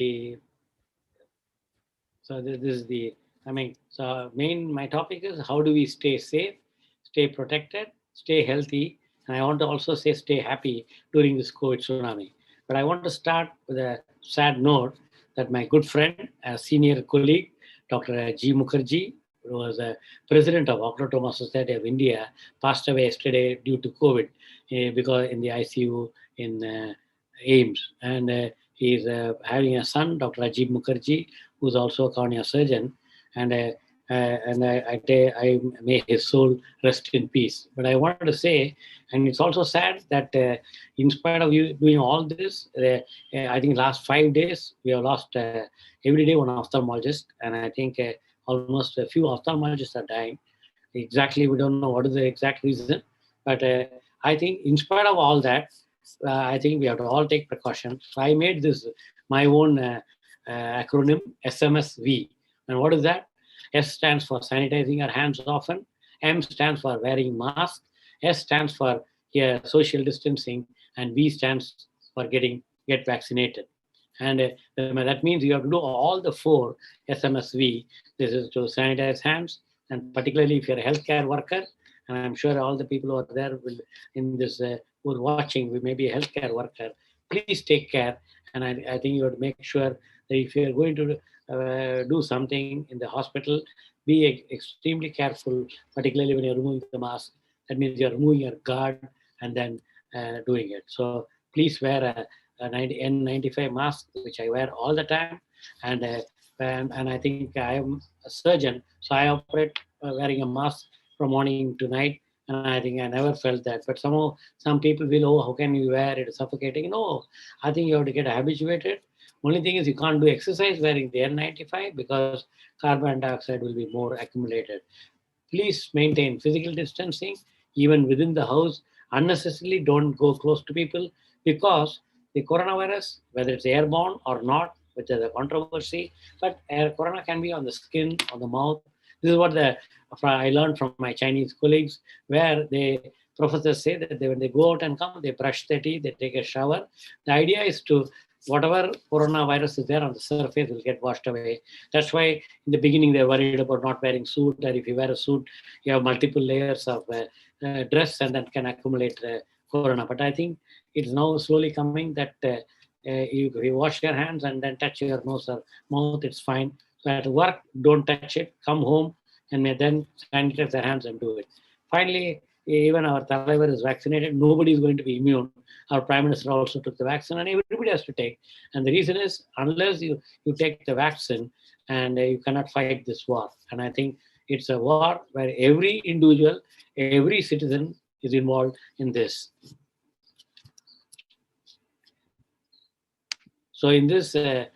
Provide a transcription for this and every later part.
the so this is the so my topic is how do we stay safe, stay protected, stay healthy, and I want to also say stay happy during this COVID tsunami. But I want to start with a sad note that my good friend, a senior colleague, Dr. G. Mukherjee, who was a president of Octotoma Society of India, passed away yesterday due to COVID because in the ICU in AIMS. And he's having a son, Dr. Ajib Mukherjee, who's also a cornea surgeon. And I may his soul rest in peace. But I wanted to say, and it's also sad that in spite of you doing all this, I think last 5 days we have lost every day one ophthalmologist, and I think almost a few ophthalmologists are dying. Exactly, we don't know what is the exact reason, but I think in spite of all that, I think we have to all take precautions. So I made this my own acronym SMSV. And what is that? S stands for sanitizing our hands often. M stands for wearing mask. S stands for social distancing. And V stands for get vaccinated. And that means you have to do all the four SMSV. This is to sanitize hands, and particularly if you're a healthcare worker, and I'm sure all the people who are there will in this who are watching, we may be a healthcare worker. Please take care, and I think you have to make sure that if you're going to do something in the hospital, be extremely careful, particularly when you're removing the mask. That means you're removing your guard and then doing it. So please wear a N95 mask, which I wear all the time, and I think I am a surgeon, so I operate wearing a mask from morning to night, and I think I never felt that. But somehow some people will, oh, how can you wear it? It's suffocating. No, I think you have to get habituated. Only thing is you can't do exercise wearing the N95 because carbon dioxide will be more accumulated. Please maintain physical distancing even within the house. Unnecessarily don't go close to people, because the coronavirus, whether it's airborne or not, which is a controversy, but corona can be on the skin, on the mouth. This is what I learned from my Chinese colleagues, where professors say that when they go out and come, they brush their teeth, they take a shower. The idea is to whatever coronavirus is there on the surface will get washed away. That's why in the beginning they're worried about not wearing suit, or if you wear a suit, you have multiple layers of dress and that can accumulate corona. But I think it's now slowly coming that you wash your hands and then touch your nose or mouth, it's fine. So at work, don't touch it, come home and then sanitize their hands and do it. Finally, even our தலைவர் is vaccinated. Nobody is going to be immune. Our Prime Minister also took the vaccine, and everybody has to take. And the reason is, unless you take the vaccine, and you cannot fight this war. And I think it's a war where every individual, every citizen is involved in this. So in this, with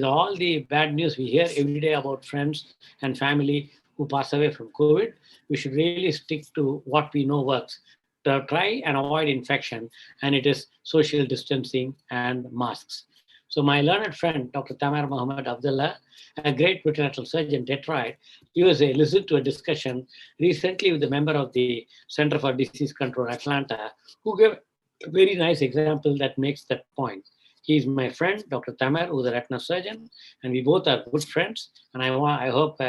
all the bad news we hear every day about friends and family who pass away from COVID, we should really stick to what we know works to try and avoid infection, and it is social distancing and masks. So my learned friend, Dr. Tamer Mohammed Abdullah, a great veterinary surgeon, Detroit, he was listened to a discussion recently with a member of the Center for Disease Control, Atlanta, who gave a very nice example that makes that point. He's my friend, Dr. Tamer, who's a retina surgeon, and we both are good friends. And I hope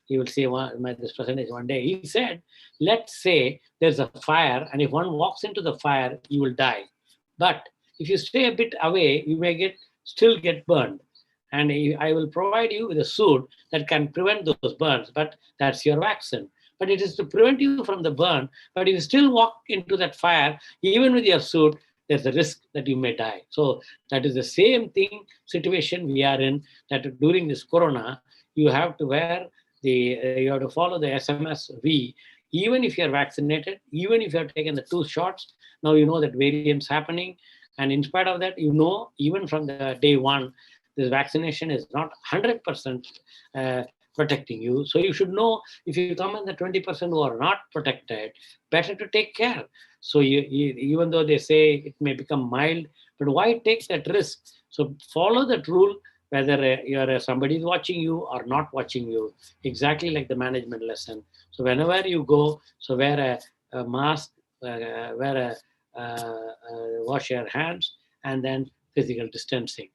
he will see this presentation one day. He said, let's say there's a fire, and if one walks into the fire, you will die. But if you stay a bit away, you may still get burned. And I will provide you with a suit that can prevent those burns, but that's your vaccine. But it is to prevent you from the burn. But if you still walk into that fire, even with your suit, there's a risk that you may die. So that is the same situation we are in, that during this corona, you have to you have to follow the SMSV, even if you're vaccinated, even if you have taken the 2 shots. Now you know that variants happening. And in spite of that, even from the day one, this vaccination is not 100% protecting you. So you should know, if you come in the 20% who are not protected, better to take care. So even though they say it may become mild, but why take that risk? So follow that rule, whether somebody is watching you or not watching you, exactly like the management lesson. So whenever you go, so wear a mask, wash your hands, and then physical distancing.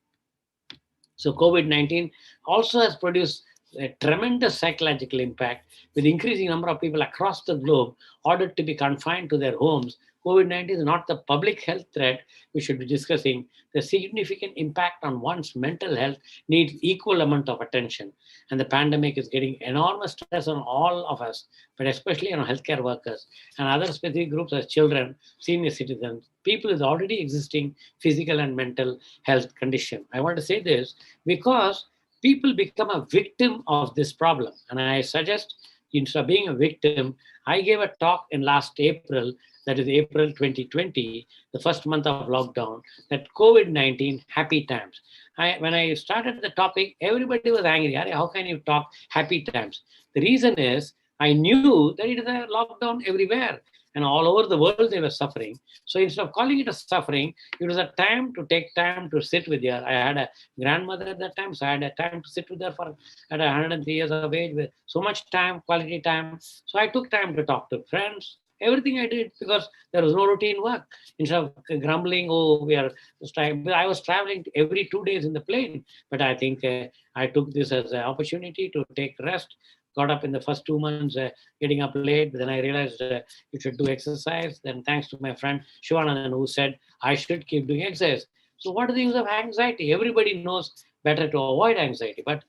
So COVID-19 also has produced a tremendous psychological impact with increasing number of people across the globe ordered to be confined to their homes. COVID-19 is not the public health threat we should be discussing. The significant impact on one's mental health needs equal amount of attention. And the pandemic is getting enormous stress on all of us, but especially on healthcare workers and other specific groups as children, senior citizens, people with already existing physical and mental health condition. I want to say this because people become a victim of this problem. And I suggest instead of being a victim, I gave a talk in last April, that is April 2020, the first month of lockdown, that COVID-19 happy times. When I started the topic, everybody was angry. How can you talk happy times? The reason is I knew that it is a lockdown everywhere and all over the world they were suffering. So instead of calling it a suffering, it was a time to take time to sit with her. I had a grandmother at that time, so I had a time to sit with her for at 103 years of age with so much time, quality time. So I took time to talk to friends. Everything I did because there was no routine work. Instead of grumbling, oh, I was traveling every 2 days in the plane. But I think I took this as an opportunity to take rest. Got up in the first 2 months, getting up late. But then I realized you should do exercise. Then thanks to my friend Shivanandan who said I should keep doing exercise. So what is the use of anxiety? Everybody knows better to avoid anxiety. But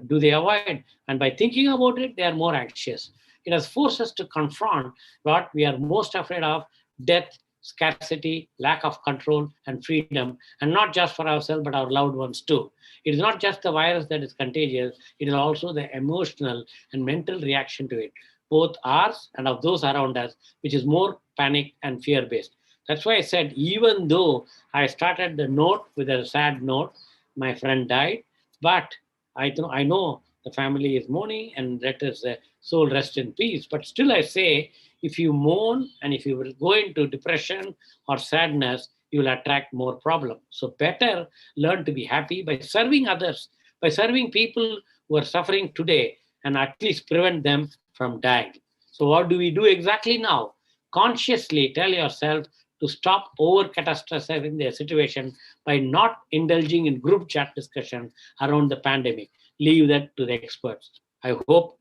do they avoid? And by thinking about it, they are more anxious. It has forced us to confront what we are most afraid of: death, scarcity, lack of control, and freedom, and not just for ourselves, but our loved ones too. It is not just the virus that is contagious, it is also the emotional and mental reaction to it, both ours and of those around us, which is more panic and fear based. That's why I said, even though I started the note with a sad note, my friend died, but I know the family is mourning and let his soul rest in peace. But still, I say, if you mourn and if you will go into depression or sadness, you will attract more problems. So better learn to be happy by serving others, by serving people who are suffering today and at least prevent them from dying. So what do we do exactly now? Consciously tell yourself to stop over catastrophizing the situation by not indulging in group chat discussion around the pandemic. Leave that to the experts. I hope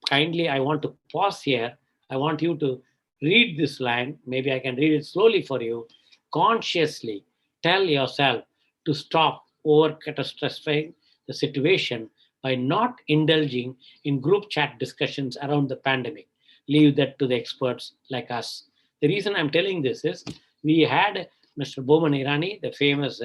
kindly, I want to pause here. I want you to read this line. Maybe I can read it slowly for you. Consciously tell yourself to stop over catastrophizing the situation by not indulging in group chat discussions around the pandemic. Leave that to the experts like us. The reason I'm telling this is we had Mr. Boman Irani, the famous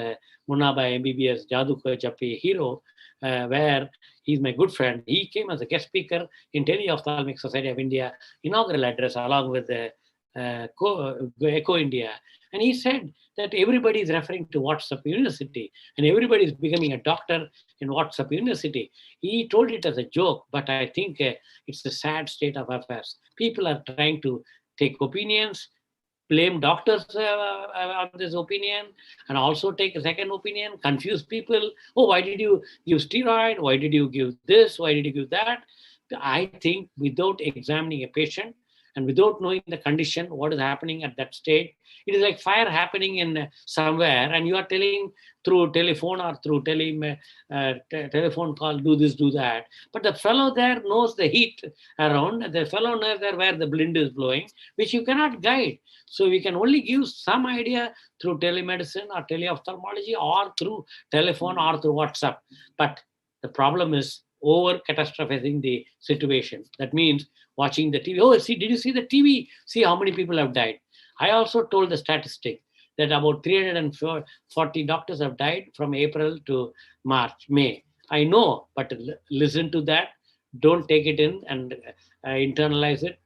Munaba MBBS Jadu Ko Jappi hero, where he's my good friend. He came as a guest speaker in Tele-Ophthalmic Society of India inaugural address along with the Eco India. And he said that everybody is referring to WhatsApp University and everybody is becoming a doctor in WhatsApp University. He told it as a joke, but I think it's a sad state of affairs. People are trying to take opinions, blame doctors on this opinion, and also take a second opinion, confuse people. Oh, why did you give steroid? Why did you give this? Why did you give that? I think without examining a patient and without knowing the condition, what is happening at that stage, it is like fire happening in somewhere, and you are telling through telephone or through telephone call, do this, do that. But the fellow there knows the heat around. The fellow knows there where the wind is blowing, which you cannot guide. So we can only give some idea through telemedicine or teleophthalmology or through telephone or through WhatsApp. But the problem is over catastrophizing the situation. That means watching the TV. Oh, see, did you see the TV? See how many people have died. I also told the statistic that about 340 doctors have died from April to May. I know, but listen to that. Don't take it in and internalize it.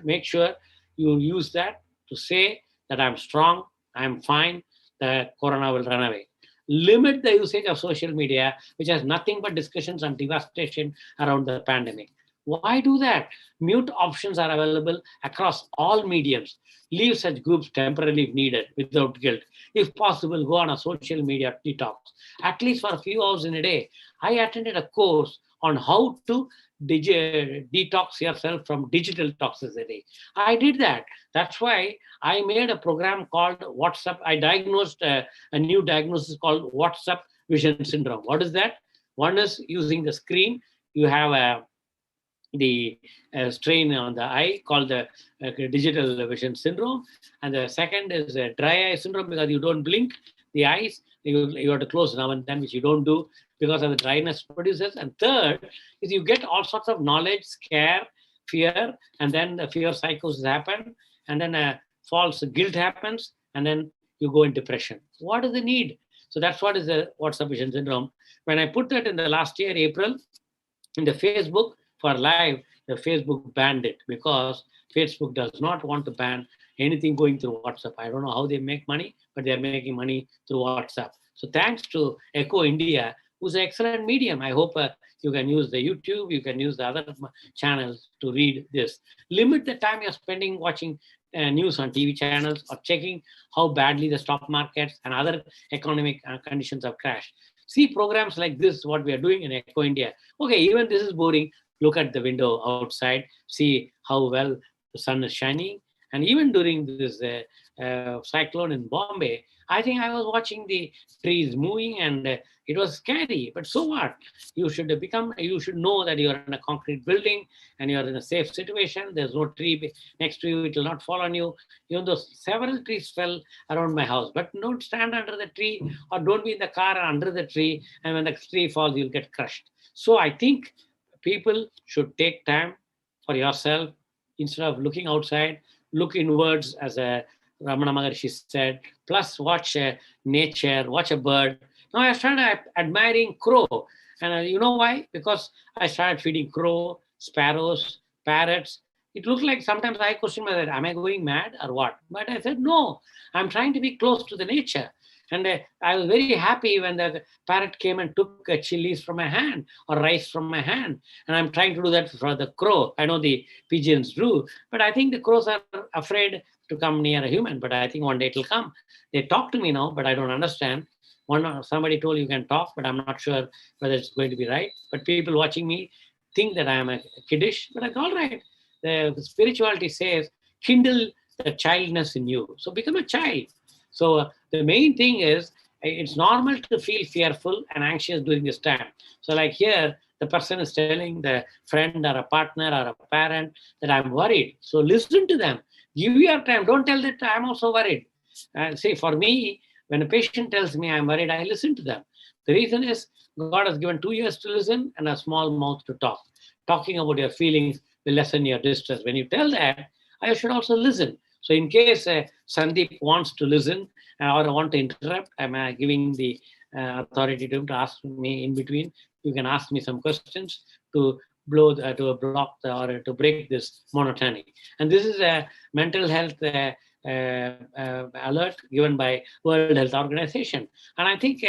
Make sure you use that to say that I'm strong, I'm fine, the corona will run away. Limit the usage of social media, which has nothing but discussions on devastation around the pandemic. Why do that? Mute options are available across all mediums. Leave such groups temporarily if needed, without guilt. If possible, go on a social media detox, at least for a few hours in a day. I attended a course on how to detox yourself from digital toxicity. I did that. That's why I made a program called WhatsApp. I diagnosed a new diagnosis called WhatsApp vision syndrome. What is that? One is using the screen. You have the strain on the eye called the digital vision syndrome. And the second is dry eye syndrome because you don't blink the eyes. You have to close now and then, which you don't do because of the dryness produces. And third is you get all sorts of knowledge, scare, fear, and then the fear psychosis happen, and then false guilt happens, and then you go in depression. What is the need? So that's what is the WhatsApp vision syndrome. When I put that in the last year, April, in the Facebook for live, the Facebook banned it because Facebook does not want to ban anything going through WhatsApp. I don't know how they make money, but they're making money through WhatsApp. So thanks to Echo India, who's an excellent medium. I hope you can use the YouTube, you can use the other channels to read this. Limit the time you're spending watching news on TV channels or checking how badly the stock markets and other economic conditions have crashed. See programs like this, what we are doing in Echo India. Okay, even this is boring. Look at the window outside, see how well the sun is shining. And even during this cyclone in Bombay, I think I was watching the trees moving and it was scary. But so what? You should know that you're in a concrete building and you're in a safe situation. There's no tree next to you. It will not fall on you. Even though several trees fell around my house, but don't stand under the tree or don't be in the car under the tree. And when the tree falls, you'll get crushed. So I think people should take time for yourself instead of looking outside. Look inwards, as a Ramana Maharshi said, plus watch nature, watch a bird. Now I started admiring crow. And you know why? Because I started feeding crow, sparrows, parrots. It looked like sometimes I question myself, am I going mad or what? But I said, no, I'm trying to be close to the nature. And I was very happy when the parrot came and took chilies from my hand or rice from my hand. And I'm trying to do that for the crow. I know the pigeons do, but I think the crows are afraid to come near a human. But I think one day it will come. They talk to me now, but I don't understand. Somebody told you can talk, but I'm not sure whether it's going to be right. But people watching me think that I am a kiddish, but it's all right. The spirituality says, kindle the childness in you. So become a child. So the main thing is, it's normal to feel fearful and anxious during this time. So like here, the person is telling the friend or a partner or a parent that I'm worried. So listen to them. Give your time. Don't tell that I'm also worried. See, for me, when a patient tells me I'm worried, I listen to them. The reason is God has given 2 years to listen and a small mouth to talk. Talking about your feelings will lessen your distress. When you tell that, I should also listen. So in case Sandeep wants to listen or want to interrupt, I'm giving the authority to him to ask me in between. You can ask me some questions to block or to break this monotony. And this is a mental health alert given by World Health Organization. And I think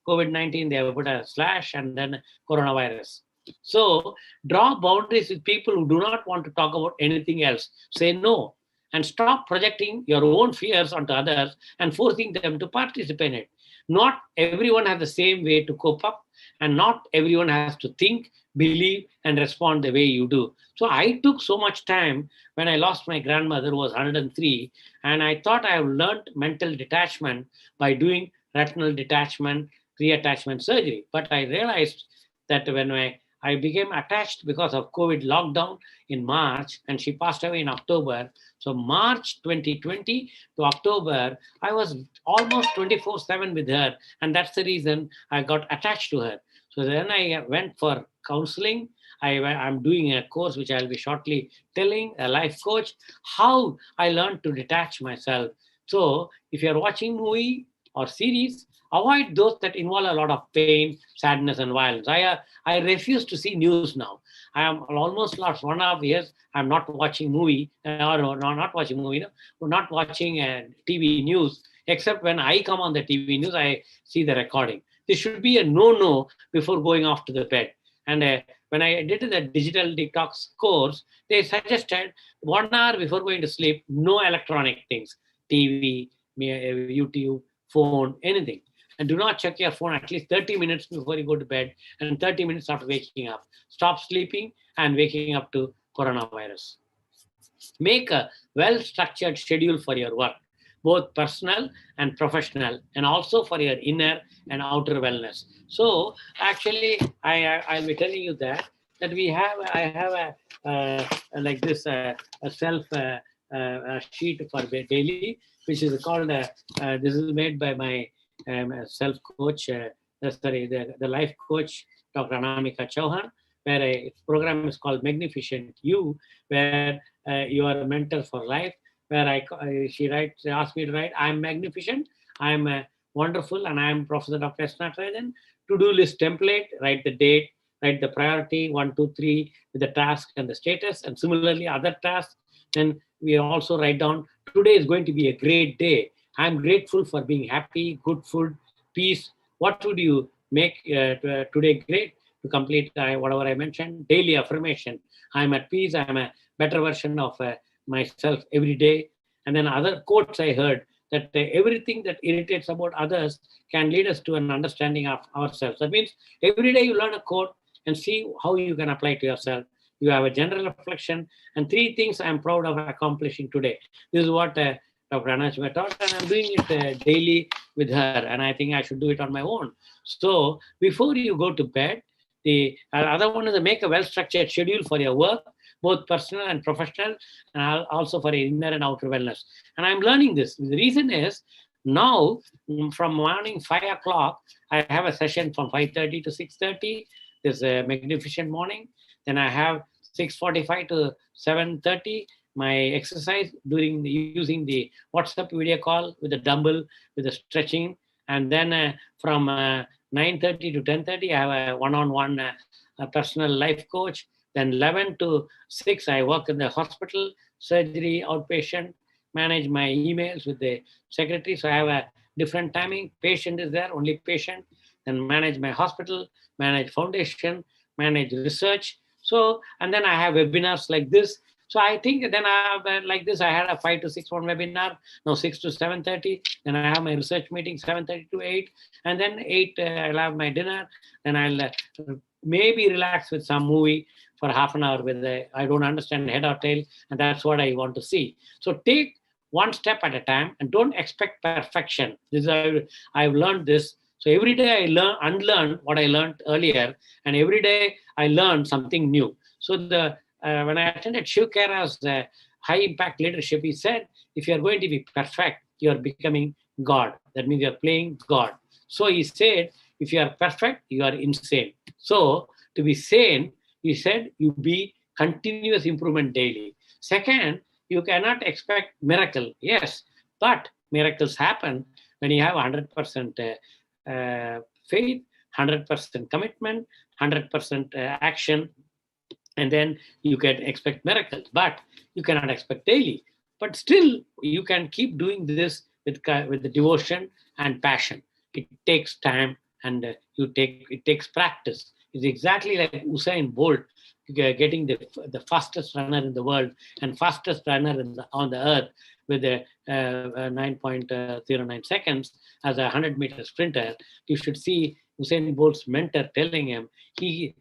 COVID-19, they have put a slash and then coronavirus. So draw boundaries with people who do not want to talk about anything else. Say no. And stop projecting your own fears onto others and forcing them to participate in it. Not everyone has the same way to cope up, and not everyone has to think, believe, and respond the way you do. So I took so much time when I lost my grandmother, who was 103, and I thought I have learned mental detachment by doing retinal detachment, reattachment surgery. But I realized that when I became attached because of COVID lockdown in March, and she passed away in October. So March 2020 to October, I was almost 24/7 with her. And that's the reason I got attached to her. So then I went for counseling. I'm doing a course, which I'll be shortly telling, a life coach, how I learned to detach myself. So if you're watching movie or series, avoid those that involve a lot of pain, sadness, and violence. I refuse to see news now. I am almost last 1.5 years. I'm not watching movie not watching movie. Not watching TV news. Except when I come on the TV news, I see the recording. This should be a no before going off to the bed. And when I did the digital detox course, they suggested 1 hour before going to sleep, no electronic things, TV, YouTube, phone, anything. And do not check your phone at least 30 minutes before you go to bed and 30 minutes after waking up. Stop sleeping and waking up to coronavirus. Make a well-structured schedule for your work, both personal and professional, and also for your inner and outer wellness. So actually, I'll be telling you that I have like this a self sheet for daily, which is called this is made by my self coach, the life coach, Dr. Anamika Chauhan, where its program is called Magnificent You, where you are a mentor for life, where she asked me to write, I'm magnificent, I'm wonderful, and I'm Professor Dr. S. Natarajan. To-do list template, write the date, write the priority, 1, 2, 3, with the task and the status, and similarly other tasks. Then we also write down, today is going to be a great day. I'm grateful for being happy, good food, peace. What would you make today great? To complete whatever I mentioned, daily affirmation. I'm at peace. I'm a better version of myself every day. And then other quotes I heard that everything that irritates about others can lead us to an understanding of ourselves. That means every day you learn a quote and see how you can apply it to yourself. You have a general reflection and 3 things I'm proud of accomplishing today. This is what Dr. Anashma taught, and I'm doing it daily with her, and I think I should do it on my own. So before you go to bed, the other one is to make a well-structured schedule for your work, both personal and professional, and also for your inner and outer wellness. And I'm learning this. The reason is now from morning 5 o'clock, I have a session from 5:30 to 6:30. There's a magnificent morning. Then I have 6:45 to 7:30, my exercise using the WhatsApp video call with the dumbbell, with the stretching. And then from 9:30 to 10:30, I have a one-on-one personal life coach. Then 11 to 6, I work in the hospital, surgery, outpatient, manage my emails with the secretary. So I have a different timing. Patient is there, only patient. Then manage my hospital, manage foundation, manage research. So, and then I have webinars like this. So I think then I have like this, I had a 5 to 6 one webinar, now 6 to 7:30. Then I have my research meeting, 7:30 to 8. And then 8, I'll have my dinner. Then I'll maybe relax with some movie for half an hour with I don't understand head or tail. And that's what I want to see. So take one step at a time and don't expect perfection. I've learned this. So every day I unlearn what I learned earlier, and every day I learn something new. So when I attended Shiv Khera's high impact leadership, he said, if you're going to be perfect, you're becoming God. That means you're playing God. So he said, if you are perfect, you are insane. So to be sane, he said, you be continuous improvement daily. Second, you cannot expect miracle. Yes, but miracles happen when you have 100% faith, 100% commitment, 100% action, and then you can expect miracles. But you cannot expect daily. But still, you can keep doing this with the devotion and passion. It takes time, and it takes practice. It's exactly like Usain Bolt getting the fastest runner in the world and fastest runner on the earth with a 9.09 seconds as a 100-meter sprinter. You should see Usain Bolt's mentor telling him, he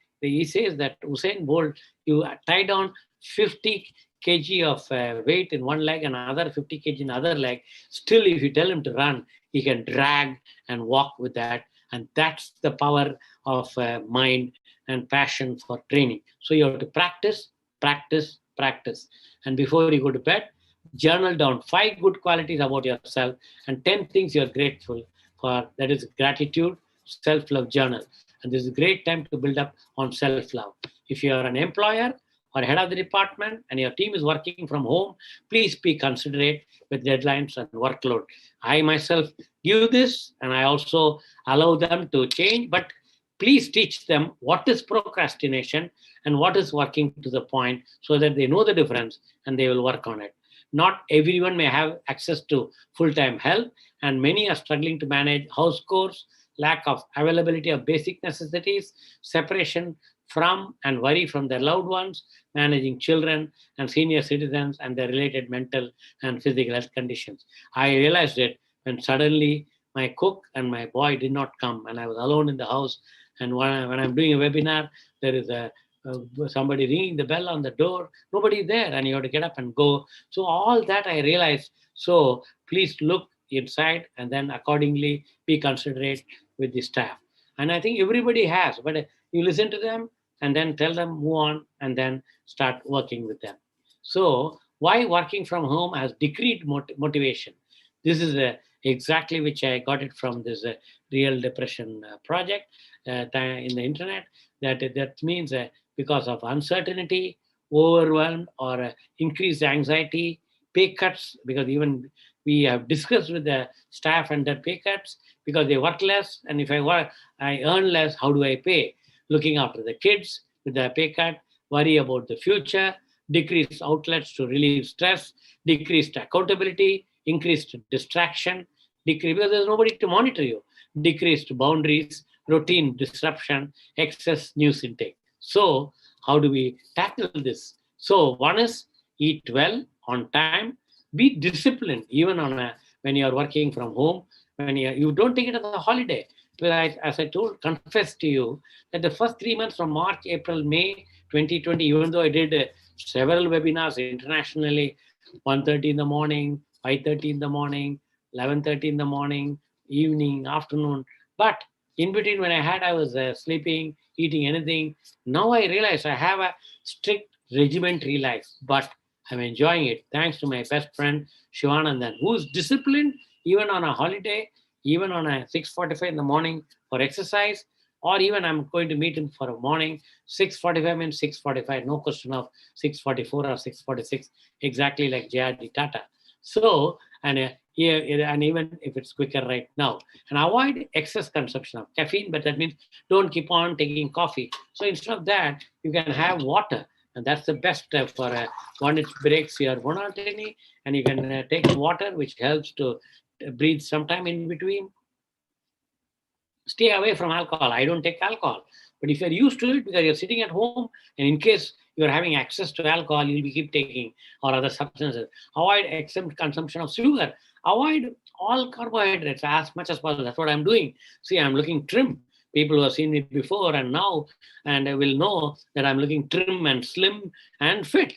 says that Usain Bolt, you tie down 50 kg of weight in one leg and another 50 kg in other leg. Still, if you tell him to run, he can drag and walk with that. And that's the power of mind and passion for training. So you have to practice, practice, practice. And before you go to bed, journal down 5 good qualities about yourself and 10 things you're grateful for. That is gratitude, self-love journal. And this is a great time to build up on self-love. If you're an employer or head of the department and your team is working from home, please be considerate with deadlines and workload. I myself give this, and I also allow them to change, but please teach them what is procrastination and what is working to the point so that they know the difference and they will work on it. Not everyone may have access to full-time help, and many are struggling to manage house chores, lack of availability of basic necessities, separation from and worry from their loved ones, managing children and senior citizens and their related mental and physical health conditions. I realized it when suddenly my cook and my boy did not come, and I was alone in the house. And when I'm doing a webinar, there is somebody ringing the bell on the door. Nobody there, and you have to get up and go. So all that I realized. So please look inside, and then accordingly be considerate with the staff. And I think everybody has, but you listen to them and then tell them move on, and then start working with them. So why working from home has decreased motivation? This is exactly which I got it from this real depression project in the internet. That means because of uncertainty, overwhelmed, or increased anxiety, pay cuts, because even we have discussed with the staff and their pay cuts because they work less, and if I earn less, how do I pay? Looking after the kids with the pay cut, worry about the future, decreased outlets to relieve stress, decreased accountability, increased distraction, because there's nobody to monitor you, decreased boundaries, routine disruption, excess news intake. So, how do we tackle this? So, one is eat well on time, be disciplined even when you are working from home. When you don't take it as a holiday. But as I confess to you that the first 3 months from March, April, May 2020, even though I did several webinars internationally, 1:30 in the morning, 5:30 in the morning, 11:30 in the morning, evening, afternoon. But in between, when I was sleeping, eating anything. Now I realize I have a strict regimentary life, but I'm enjoying it thanks to my best friend Shivanandan, who's disciplined even on a holiday, even on a 6:45 in the morning for exercise, or even I'm going to meet him for a morning. 6:45 means 6:45, no question of 6:44 or 6:46, exactly like J.R.D. Tata. So, and even if it's quicker right now, and avoid excess consumption of caffeine, but that means don't keep on taking coffee. So instead of that, you can have water, and that's the best for one. It breaks your monotony, and you can take water, which helps to breathe sometime in between. Stay away from alcohol. I don't take alcohol. But if you're used to it because you're sitting at home, and in case you're having access to alcohol, you'll be keep taking or other substances. Avoid excessive consumption of sugar. Avoid all carbohydrates as much as possible. That's what I'm doing. See, I'm looking trim. People who have seen me before and now and will know that I'm looking trim and slim and fit.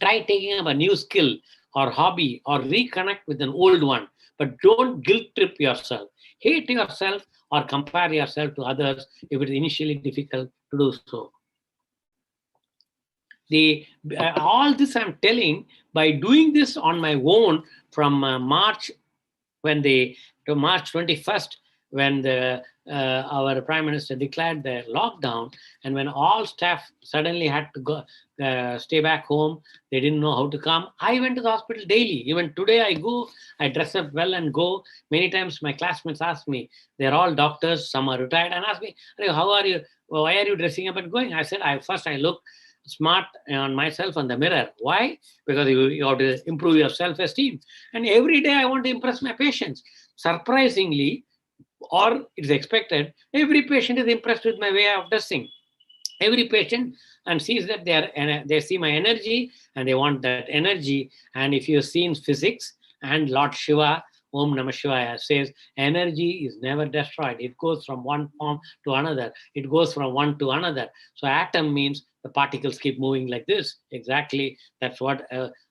Try taking up a new skill or hobby or reconnect with an old one, but don't guilt trip yourself. Hate yourself or compare yourself to others if it's initially difficult to do so. All this I'm telling by doing this on my own from March to March 21st, when our Prime Minister declared the lockdown, and when all staff suddenly had to go stay back home, they didn't know how to come. I went to the hospital daily. Even today I go, I dress up well and go. Many times my classmates ask me, they're all doctors, some are retired, and ask me, how are you? Why are you dressing up and going? I said, first I look smart on myself on the mirror. Why? Because you have to improve your self-esteem. And every day I want to impress my patients. Surprisingly, or it's expected, every patient is impressed with my way of dressing. Every patient and sees that they see my energy and they want that energy. And if you've seen physics, and Lord Shiva, Om Namah Shivaya, says energy is never destroyed. It goes from one form to another. It goes from one to another. So atom means the particles keep moving like this. Exactly, that's what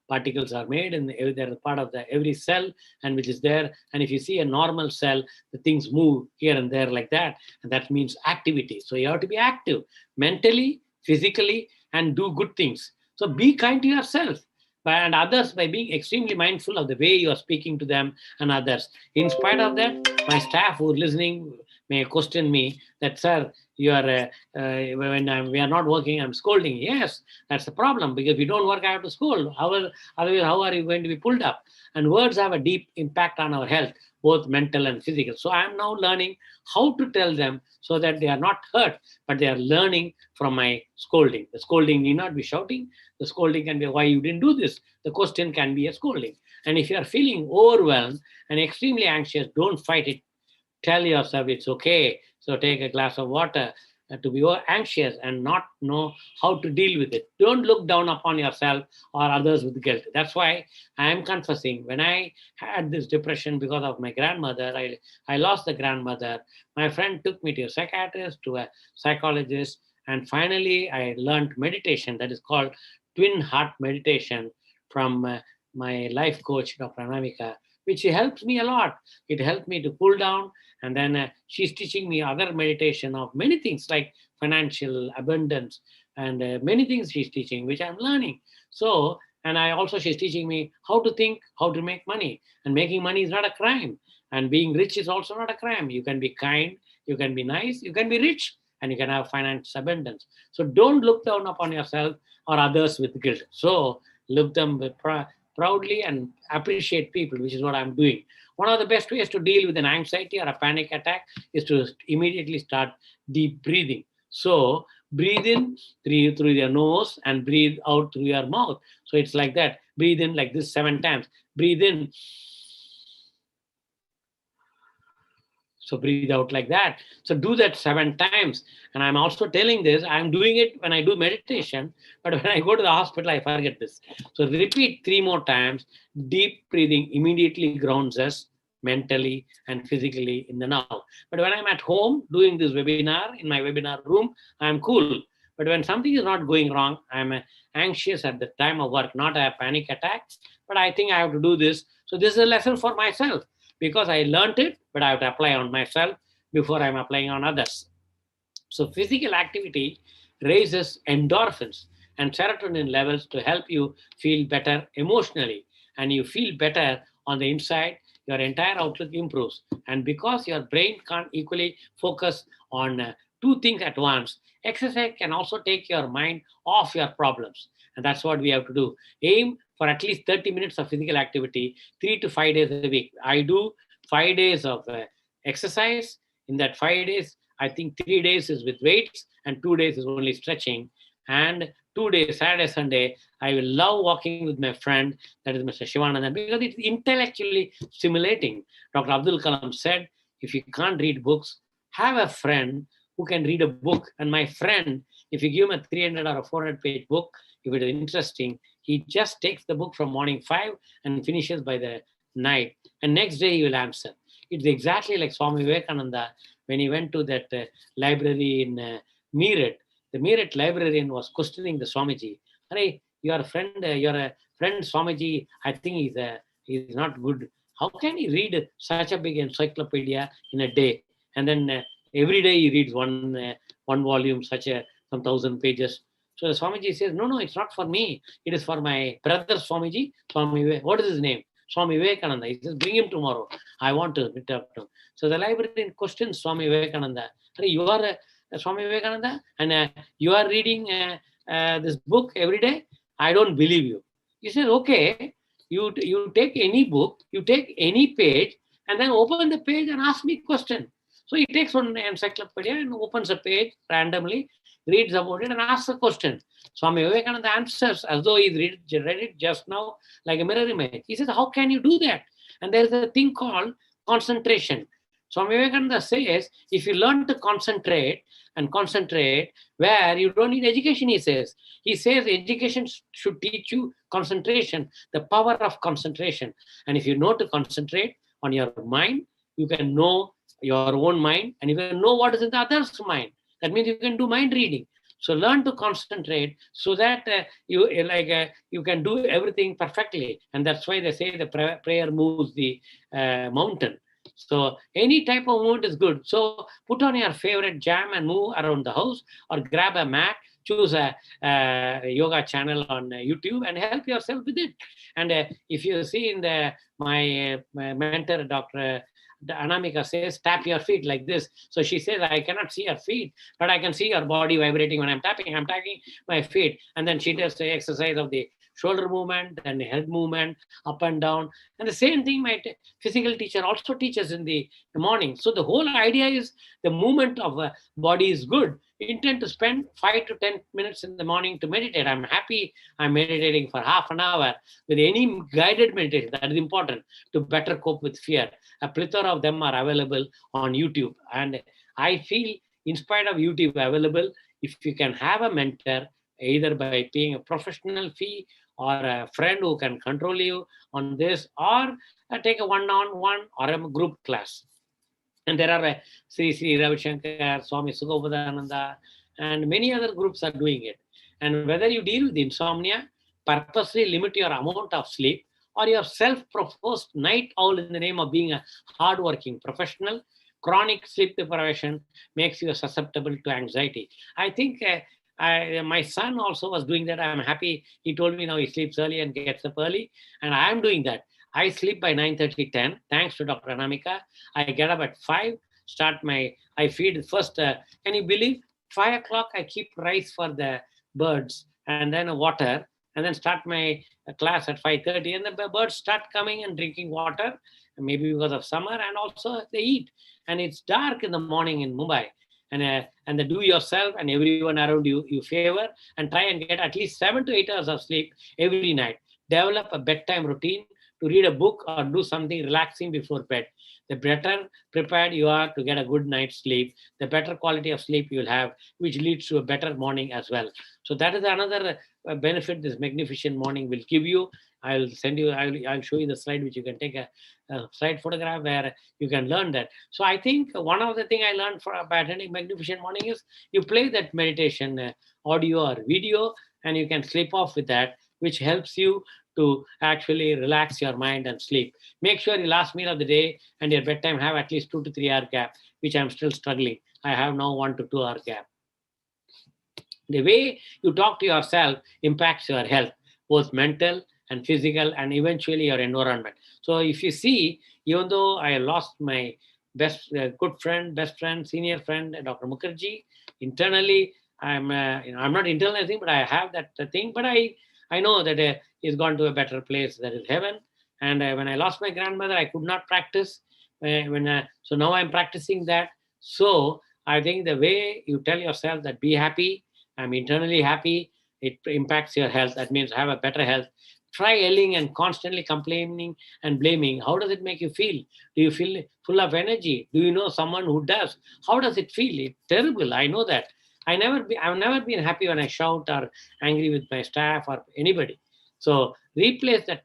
particles are made, and they're part of every cell, and which is there. And if you see a normal cell, the things move here and there like that, and that means activity. So you have to be active mentally, physically, and do good things. So be kind to yourself and others by being extremely mindful of the way you are speaking to them and others. In spite of that, my staff who are listening may question me that, sir, you are we are not working, I'm scolding. Yes, that's the problem, because if you don't work, I have to scold. Otherwise, how are you going to be pulled up? And words have a deep impact on our health, both mental and physical. So I am now learning how to tell them so that they are not hurt, but they are learning from my scolding. The scolding need not be shouting. The scolding can be, why you didn't do this? The question can be a scolding. And if you are feeling overwhelmed and extremely anxious, don't fight it. Tell yourself it's okay. So take a glass of water, to be anxious and not know how to deal with it. Don't look down upon yourself or others with guilt. That's why I am confessing. When I had this depression because of my grandmother, I lost the grandmother. My friend took me to a psychiatrist, to a psychologist, and finally I learned meditation that is called twin heart meditation from my life coach, Dr. Anamika, which helps me a lot. It helped me to cool down. And then she's teaching me other meditation of many things like financial abundance and many things she's teaching, which I'm learning. So, and she's teaching me how to think, how to make money. And making money is not a crime. And being rich is also not a crime. You can be kind, you can be nice, you can be rich, and you can have financial abundance. So don't look down upon yourself or others with guilt. So look them with proudly and appreciate people, which is what I'm doing. One of the best ways to deal with an anxiety or a panic attack is to immediately start deep breathing. So breathe in through your nose and breathe out through your mouth. So it's like that. Breathe in like this 7 times. Breathe in. So breathe out like that. So do that 7 times. And I'm also telling this, I'm doing it when I do meditation, but when I go to the hospital, I forget this. So repeat 3 more times. Deep breathing immediately grounds us mentally and physically in the now. But when I'm at home doing this webinar, in my webinar room, I'm cool. But when something is not going wrong, I'm anxious at the time of work, not a panic attack. But I think I have to do this. So this is a lesson for myself, because I learned it, but I have to apply on myself before I'm applying on others. So physical activity raises endorphins and serotonin levels to help you feel better emotionally. And you feel better on the inside, your entire outlook improves. And because your brain can't equally focus on 2 things at once, exercise can also take your mind off your problems. And that's what we have to do. Aim for at least 30 minutes of physical activity 3 to 5 days a week. I do 5 days of exercise. In that 5 days, I think 3 days is with weights and 2 days is only stretching. And 2 days, Saturday, Sunday, I will love walking with my friend, that is Mr. Shivanandan, because it's intellectually stimulating. Dr. Abdul Kalam said, if you can't read books, have a friend who can read a book. And my friend, if you give him a 300 or a 400-page book, if it is interesting, he just takes the book from morning 5 and finishes by the night. And next day he will answer. It's exactly like Swami Vivekananda when he went to that library in Meerut. The Meerut librarian was questioning the Swamiji. Hey, you're a friend Swamiji. I think he's not good. How can he read such a big encyclopedia in a day? And then every day he reads one volume, some 1,000 pages. So the Swamiji says, no, it's not for me. It is for my brother Swamiji. What is his name? Swami Vivekananda. He says, bring him tomorrow. I want to meet up to him. So the librarian questions Swami Vivekananda. Hey, you are Swami Vivekananda and you are reading this book every day? I don't believe you. He says, okay, you take any book, you take any page and then open the page and ask me a question. So he takes one encyclopedia and opens a page randomly, reads about it and asks a question. Swami Vivekananda answers as though he read it just now like a mirror image. He says, how can you do that? And there is a thing called concentration. Swami Vivekananda says, if you learn to concentrate where you don't need education, he says. He says education should teach you concentration, the power of concentration. And if you know to concentrate on your mind, you can know your own mind and you can know what is in the other's mind. That means you can do mind reading. So learn to concentrate so that you can do everything perfectly. And that's why they say the prayer moves the mountain. So any type of movement is good. So put on your favorite jam and move around the house or grab a mat, choose a yoga channel on YouTube and help yourself with it. And if you see in my mentor, Dr. Anamika says, tap your feet like this. So she says, I cannot see your feet, but I can see your body vibrating when I'm tapping. I'm tapping my feet. And then she does the exercise of the shoulder movement and the head movement up and down. And the same thing my physical teacher also teaches in the morning. So the whole idea is the movement of a body is good. Intend to spend 5 to 10 minutes in the morning to meditate. I'm happy I'm meditating for half an hour with any guided meditation. That is important to better cope with fear. A plethora of them are available on YouTube. And I feel in spite of YouTube available, if you can have a mentor, either by paying a professional fee or a friend who can control you on this, or take a one-on-one or a group class. And there are Sri Ravi Shankar, Swami Sugobhadananda, and many other groups are doing it. And whether you deal with insomnia, purposely limit your amount of sleep, or your self-proposed night owl in the name of being a hardworking professional, chronic sleep deprivation makes you susceptible to anxiety. I think my son also was doing that. I'm happy. He told me now he sleeps early and gets up early, and I'm doing that. I sleep by 9:30, 10, thanks to Dr. Anamika. I get up at 5, I feed first, can you believe, 5 o'clock I keep rice for the birds and then water, and then start my class at 5:30, and the birds start coming and drinking water, maybe because of summer, and also they eat. And it's dark in the morning in Mumbai. And the do yourself and everyone around you, you favor, and try and get at least 7 to 8 hours of sleep every night. Develop a bedtime routine to read a book or do something relaxing before bed. The better prepared you are to get a good night's sleep, the better quality of sleep you'll have, which leads to a better morning as well. So that is another benefit this magnificent morning will give you. I'll send you, I'll show you the slide, which you can take a slide photograph where you can learn that. So I think one of the things I learned by attending Magnificent Morning is you play that meditation audio or video, and you can sleep off with that, which helps you to actually relax your mind and sleep. Make sure your last meal of the day and your bedtime have at least 2 to 3 hour gap, which I'm still struggling. I have now 1 to 2 hour gap. The way you talk to yourself impacts your health, both mental and physical, and eventually your environment. So if you see, even though I lost my best senior friend, Dr. Mukherjee, internally, I'm not internalizing, but I have that thing. But I know that he's gone to a better place, that is heaven. And when I lost my grandmother, I could not practice. So now I'm practicing that. So I think the way you tell yourself that be happy, I'm internally happy, it impacts your health. That means have a better health. Try yelling and constantly complaining and blaming. How does it make you feel? Do you feel full of energy? Do you know someone who does? How does it feel? It's terrible. I know that. I've never been happy when I shout or angry with my staff or anybody. So replace that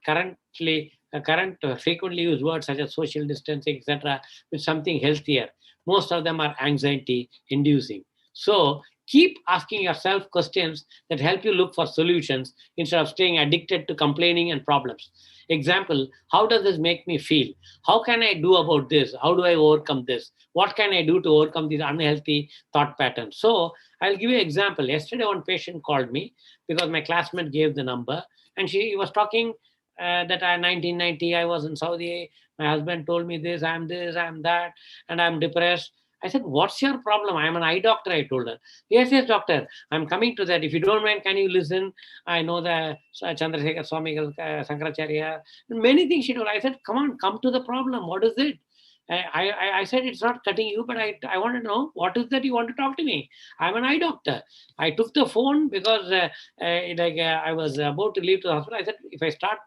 frequently used words such as social distancing, etc., with something healthier. Most of them are anxiety inducing. So keep asking yourself questions that help you look for solutions instead of staying addicted to complaining and problems. Example, how does this make me feel? How can I do about this? How do I overcome this? What can I do to overcome these unhealthy thought patterns? So I'll give you an example. Yesterday, one patient called me because my classmate gave the number, and she was talking that in 1990, I was in Saudi. My husband told me this, I'm that, and I'm depressed. I said, what's your problem? I'm an eye doctor, I told her. Yes, doctor, I'm coming to that. If you don't mind, can you listen? I know the Chandrasekhar Swami, Sankaracharya, many things she told. I said, come to the problem. What is it? I said, it's not cutting you, but I want to know, what is that you want to talk to me? I'm an eye doctor. I took the phone because I was about to leave to the hospital. I said, if I start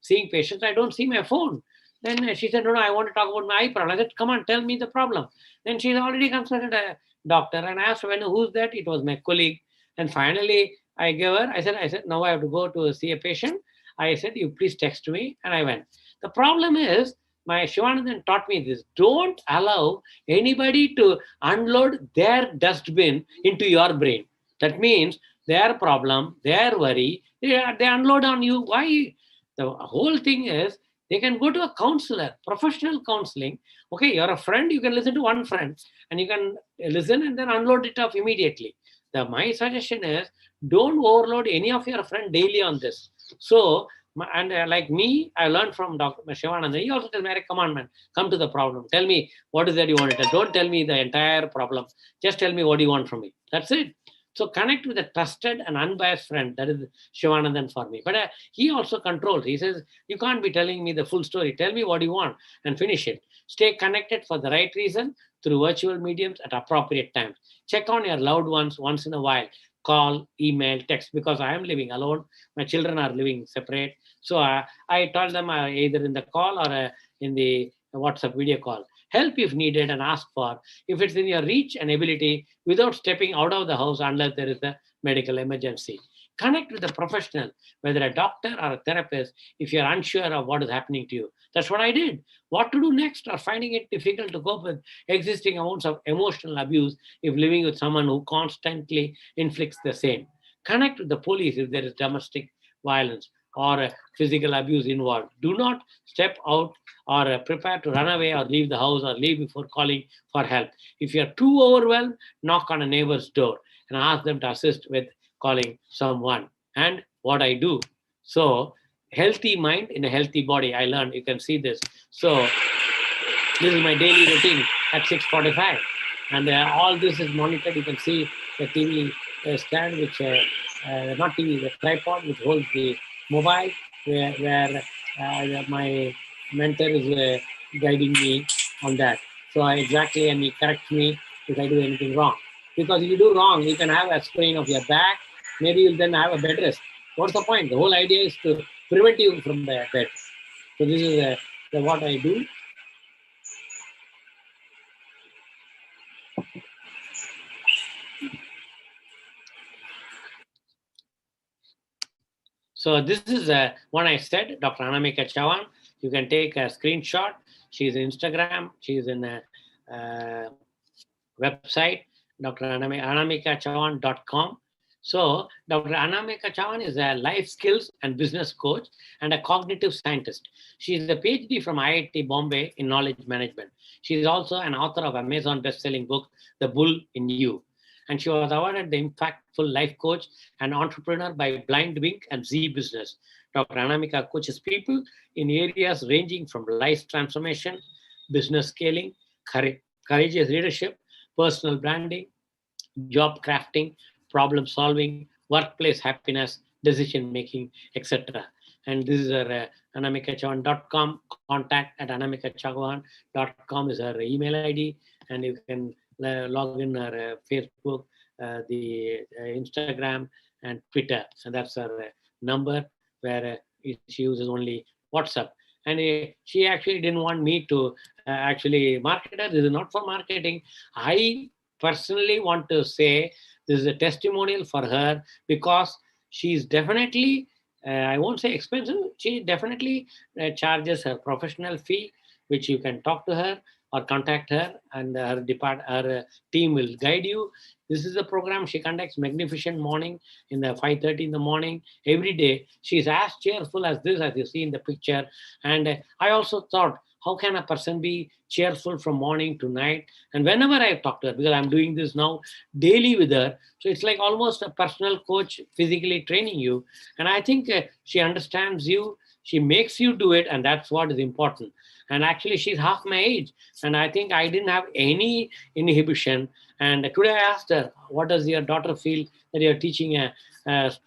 seeing patients, I don't see my phone. Then she said, no, I want to talk about my eye problem. I said, come on, tell me the problem. Then she's already consulted a doctor, and I asked, who's that? It was my colleague. And finally, I gave her, I said, now I have to go to see a patient. I said, you please text me. And I went. The problem is, my Shivanandan taught me this. Don't allow anybody to unload their dustbin into your brain. That means their problem, their worry, they unload on you. Why? The whole thing is, they can go to a counselor, professional counseling. Okay, you're a friend, you can listen to one friend and you can listen and then unload it off immediately. My suggestion is, don't overload any of your friend daily on this. So, like me, I learned from Dr. Shivananda. He also tells me, come on, man, come to the problem. Tell me what is that you want to tell. Don't tell me the entire problem. Just tell me what you want from me. That's it. So connect with a trusted and unbiased friend. That is Shivanandan for me. But he also controls. He says, you can't be telling me the full story. Tell me what you want and finish it. Stay connected for the right reason through virtual mediums at appropriate times. Check on your loved ones once in a while. Call, email, text, because I am living alone. My children are living separate. So I told them either in the call or in the WhatsApp video call. help if needed, and ask for if it's in your reach and ability without stepping out of the house unless there is a medical emergency. Connect with a professional, whether a doctor or a therapist, if you're unsure of what is happening to you. That's what I did. What to do next, or finding it difficult to cope with existing amounts of emotional abuse if living with someone who constantly inflicts the same. Connect with the police if there is domestic violence or physical abuse involved. Do not step out or prepare to run away or leave the house or leave before calling for help. If you're too overwhelmed, knock on a neighbor's door and ask them to assist with calling someone. And what I do. So, healthy mind in a healthy body. I learned, you can see this. So, this is my daily routine at 6:45, and all this is monitored. You can see the TV stand, which not TV, the tripod, which holds the mobile, where my mentor is guiding me on that. So I exactly, and he corrects me if I do anything wrong. Because if you do wrong, you can have a sprain of your back. Maybe you'll then have a bed rest. What's the point? The whole idea is to prevent you from the bed. So this is what I do. So this is one I said, Dr. Anamika Chavan. You can take a screenshot. She's in Instagram. She's in a website, dranamikachavan.com. So Dr. Anamika Chavan is a life skills and business coach and a cognitive scientist. She is a PhD from IIT Bombay in knowledge management. She is also an author of Amazon best-selling book, The Bull in You. And she was awarded the Impactful Life Coach and Entrepreneur by Blind Wink and Z Business. Dr. Anamika coaches people in areas ranging from life transformation, business scaling, courageous leadership, personal branding, job crafting, problem solving, workplace happiness, decision making, etc. And this is her anamikachavan.com. Contact at anamikachavan.com is her email ID, and you can log in her Facebook, the Instagram, and Twitter. And that's her number, where she uses only WhatsApp. And she actually didn't want me to actually market her. This is not for marketing. I personally want to say this is a testimonial for her, because she's definitely, I won't say expensive, she definitely charges her professional fee, which you can talk to her or contact her, and her team will guide you. This is a program she conducts magnificent morning in the 5:30 in the morning every day. She's as cheerful as this, as you see in the picture. And I also thought, how can a person be cheerful from morning to night? And whenever I talk to her, because I'm doing this now daily with her, so it's like almost a personal coach physically training you. And I think she understands you. She makes you do it, and that's what is important. And actually, she's half my age, and I think I didn't have any inhibition. And today I asked her, what does your daughter feel that you're teaching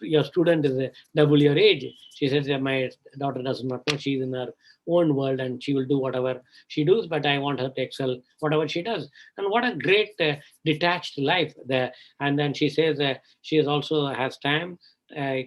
your student is double your age? She says that my daughter does not know. She's in her own world and she will do whatever she does, but I want her to excel whatever she does. And what a great detached life there. And then she says she is also has time,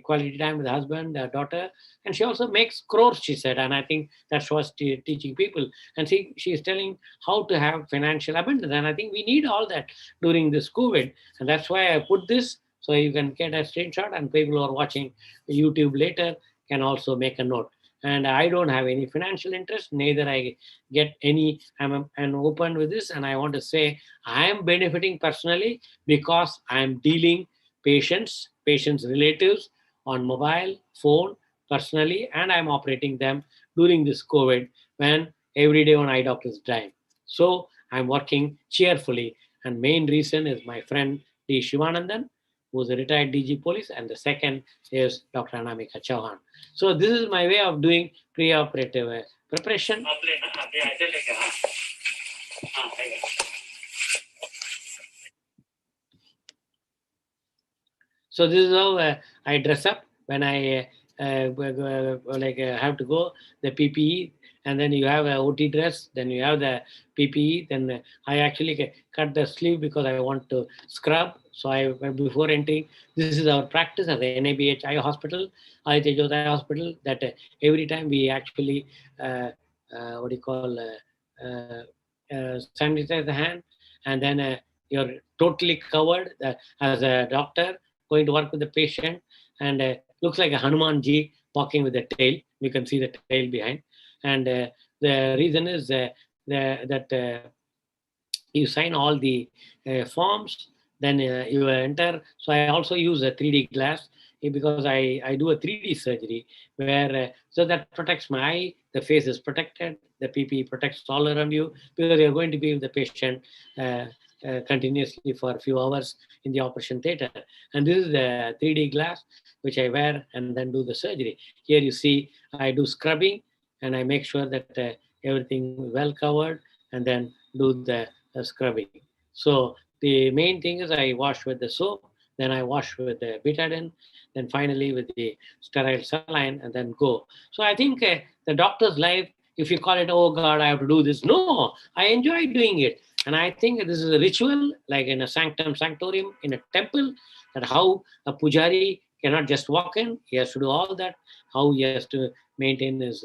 quality time with the husband, daughter, and she also makes crores, she said. And I think that's what she's teaching people. And she is telling how to have financial abundance. And I think we need all that during this COVID. And that's why I put this, so you can get a screenshot, and people who are watching YouTube later can also make a note. And I don't have any financial interest, neither I get any. I'm open with this, and I want to say I am benefiting personally because I'm dealing patients relatives on mobile phone personally, and I'm operating them during this COVID, when every day one eye doctor is dying. So I'm working cheerfully, and main reason is my friend D. Shivanandan, who's a retired DG police, and the second is Dr. Anamika Chauhan. So this is my way of doing pre-operative preparation. So this is how I dress up when I have to go, the PPE, and then you have a OT dress, then you have the PPE, then I actually cut the sleeve because I want to scrub. So before entering, this is our practice at the NABH Eye Hospital, Aditya Eye Hospital, that every time we actually, sanitize the hand, and then you're totally covered as a doctor going to work with the patient, and looks like a Hanuman ji walking with the tail. You can see the tail behind, and the reason is that you sign all the forms, then you enter. So I also use a 3D glass because I do a 3D surgery where so that protects my eye, the face is protected, the PP protects all around you because you're going to be with the patient continuously for a few hours in the operation theater. And this is the 3D glass which I wear and then do the surgery. Here you see I do scrubbing and I make sure that everything well covered, and then do the scrubbing. So the main thing is I wash with the soap, then I wash with the betadine, then finally with the sterile saline, and then go. So I think the doctor's life, if you call it, oh God, I have to do this. No, I enjoy doing it. And I think this is a ritual, like in a sanctum sanctorium, in a temple, that how a pujari cannot just walk in, he has to do all that, how he has to maintain his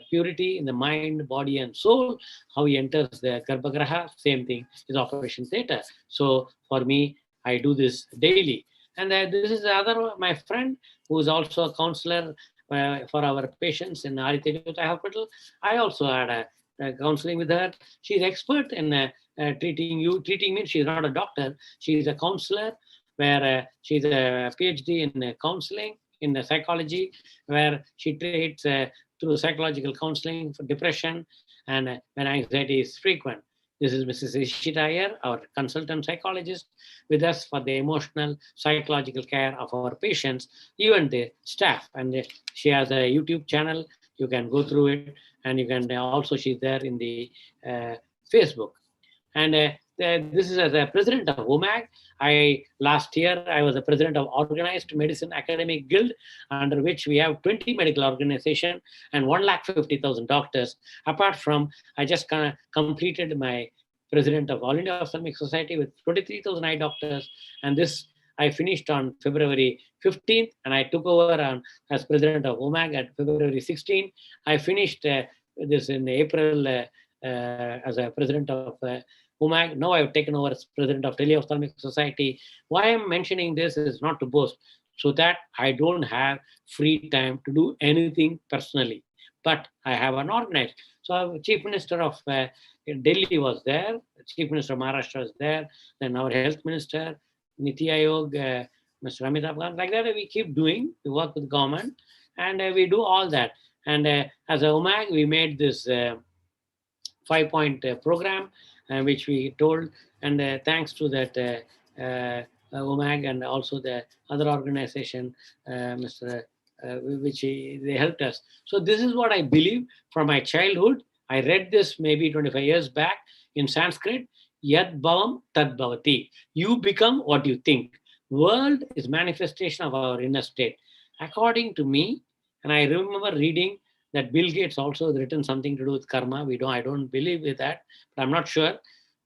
purity in the mind, body, and soul, how he enters the Garbhagraha, same thing is operation theater. So for me, I do this daily. And this is the other, my friend, who is also a counselor for our patients in Aditya Hospital. I also had a counseling with her. She's expert in treating you. Treating means she's not a doctor. She's a counselor where she's a PhD in counseling, in psychology, where she treats through psychological counseling for depression and when anxiety is frequent. This is Mrs. Ishita Iyer, our consultant psychologist, with us for the emotional, psychological care of our patients, even the staff. And she has a YouTube channel. You can go through it, and you can also, she's there in the Facebook. And this is as a president of WOMAG. Last year, I was the president of Organized Medicine Academic Guild, under which we have 20 medical organizations and 150,000 doctors. Apart from, I just completed my president of All India Ophthalmic Society with 23,000 eye doctors. And this I finished on February 15th, and I took over as president of WOMAG at February 16th. I finished this in April as a president of WOMAG. Now I've taken over as president of Tele-Ophthalmic Society. Why I'm mentioning this is not to boast, so that I don't have free time to do anything personally, but I have an organized. So Chief Minister of Delhi was there, Chief Minister of Maharashtra was there, then our Health Minister, Niti Aayog, Mr. Amitabh Khan, like that we keep doing. We work with government, and we do all that. And as a WOMAG, we made this 5-point program, which we told, and thanks to that WOMAG and also the other organization, Mr. Which they helped us. So this is what I believe from my childhood. I read this maybe 25 years back in Sanskrit. Yad bhavam tad bhavati. You become what you think. World is manifestation of our inner state. According to me, and I remember reading that Bill Gates also has written something to do with karma. I don't believe with that, but I'm not sure.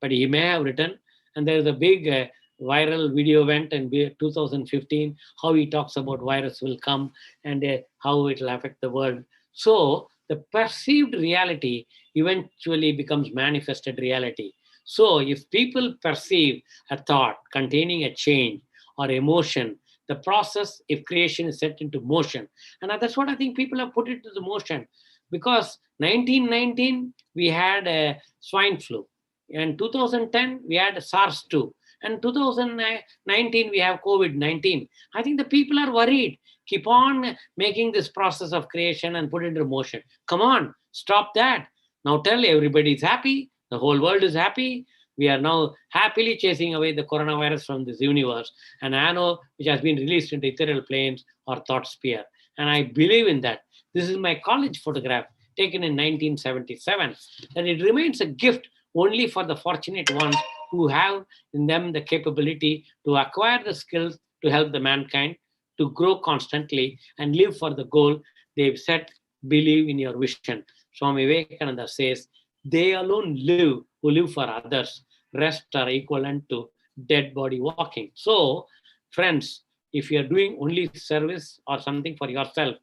But he may have written. And there's a big viral video went in 2015, how he talks about virus will come and how it will affect the world. So the perceived reality eventually becomes manifested reality. So if people perceive a thought containing a change or emotion, the process, if creation is set into motion. And that's what I think people have put into the motion. Because 1919, we had a swine flu. In 2010, we had SARS-2. And 2019, we have COVID-19. I think the people are worried. Keep on making this process of creation and put it into motion. Come on, stop that. Now tell everybody is happy. The whole world is happy. We are now happily chasing away the coronavirus from this universe, an nano which has been released into ethereal planes or thought sphere. And I believe in that. This is my college photograph taken in 1977. And it remains a gift only for the fortunate ones who have in them the capability to acquire the skills to help the mankind to grow constantly and live for the goal they've set. Believe in your vision. Swami Vivekananda says, they alone live who live for others. Rest are equivalent to dead body walking. So, friends, if you are doing only service or something for yourself,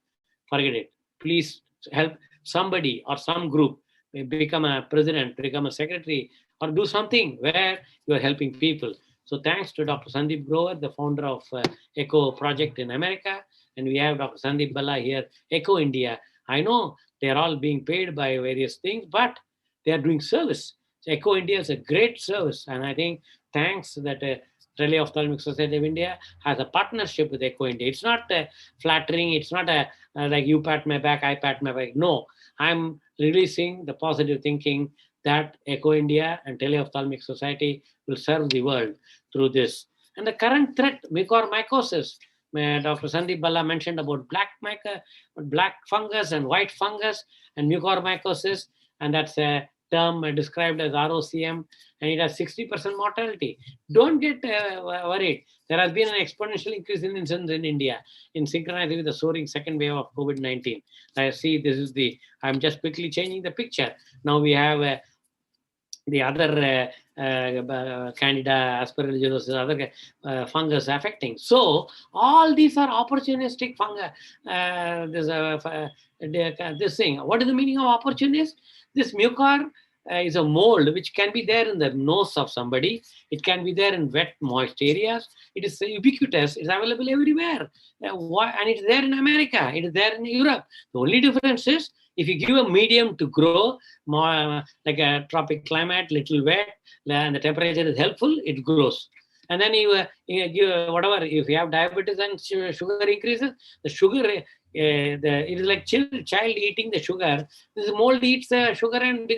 forget it. Please help somebody or some group. become a president, become a secretary, or do something where you are helping people. So thanks to Dr. Sandeep Grover, the founder of Echo Project in America, and we have Dr. Sandeep Balla here, Echo India. I know they are all being paid by various things, but they are doing service. So Echo India is a great service, and I think thanks that Teleophthalmic Society of India has a partnership with Echo India. It's not flattering. It's not like you pat my back, I pat my back. No, I'm releasing the positive thinking that Echo India and Teleophthalmic Society will serve the world through this. And the current threat, mycorrhizasis, Dr. Sandeep Balla mentioned about black fungus and white fungus and mucormycosis, and that's a term described as ROCM, and it has 60% mortality. Don't get worried. There has been an exponential increase in incidence in India in synchronizing with the soaring second wave of COVID-19. I see this is I'm just quickly changing the picture. Now we have the other Candida aspergillosis, other fungus affecting. So all these are opportunistic fungi. This thing. What is the meaning of opportunist? This mucor is a mold which can be there in the nose of somebody. It can be there in wet, moist areas. It is ubiquitous. It's available everywhere. And it's there in America. It is there in Europe. The only difference is if you give a medium to grow, more like a tropic climate, little wet, and the temperature is helpful, it grows. And then you give whatever, if you have diabetes and sugar increases, the sugar, it is like child eating the sugar. This mold eats the sugar and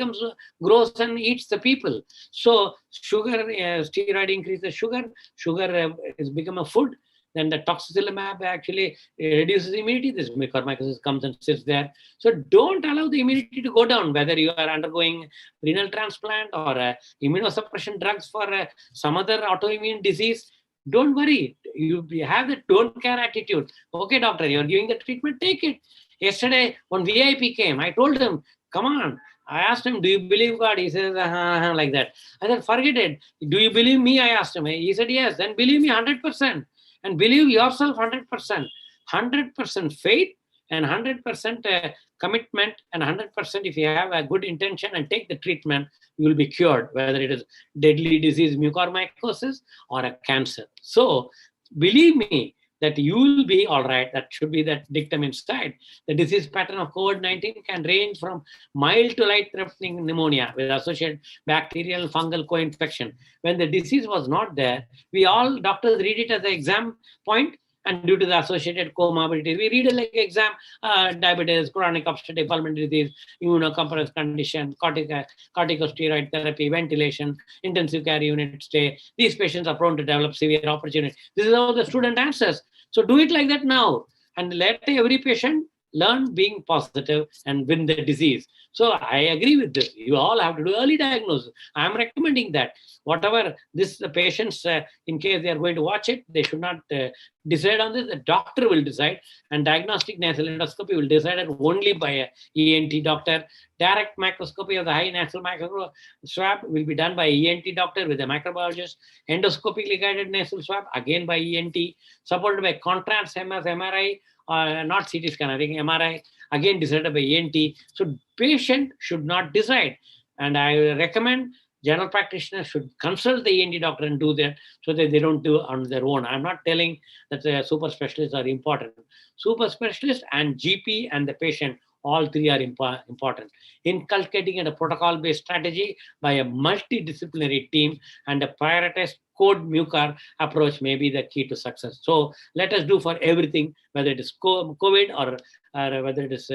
grows and eats the people. So sugar, steroid increases sugar. Sugar has become a food. Then the toxicilumab actually reduces immunity. This mucormycosis comes and sits there. So don't allow the immunity to go down, whether you are undergoing renal transplant or immunosuppression drugs for some other autoimmune disease. Don't worry. You have the don't care attitude. Okay, doctor, you're giving the treatment, take it. Yesterday, when VIP came, I told him, come on. I asked him, do you believe God? He says, like that. I said, forget it. Do you believe me? I asked him. He said, yes. Then believe me 100%. And believe yourself 100%. 100% faith and 100% commitment and 100% if you have a good intention and take the treatment, you will be cured, whether it is deadly disease, mucormycosis, or a cancer. So believe me that you will be all right. That should be that dictum inside. The disease pattern of COVID-19 can range from mild to life-threatening pneumonia with associated bacterial and fungal co-infection. When the disease was not there, we all doctors read it as an exam point, and due to the associated comorbidities, we read it like exam, diabetes, chronic obstructive pulmonary disease, immunocompromised condition, corticosteroid therapy, ventilation, intensive care unit stay. These patients are prone to develop severe opportunity. This is how the student answers. So do it like that now, and let every patient learn being positive and win the disease. So I agree with this. You all have to do early diagnosis. I'm recommending that. Whatever the patients, in case they are going to watch it, they should not decide on this. The doctor will decide, and diagnostic nasal endoscopy will decide it only by a ENT doctor. Direct microscopy of the high nasal micro swab will be done by ENT doctor with a microbiologist. Endoscopically guided nasal swab, again by ENT, supported by contrast MRI, not CT scan, I think MRI, again decided by ENT. So patient should not decide. And I recommend general practitioners should consult the ENT doctor and do that so that they don't do it on their own. I'm not telling that the super specialists are important. Super specialist and GP and the patient, all three are important. Inculcating a protocol-based strategy by a multidisciplinary team and a prioritized code mucor approach may be the key to success. So let us do for everything, whether it is COVID or whether it is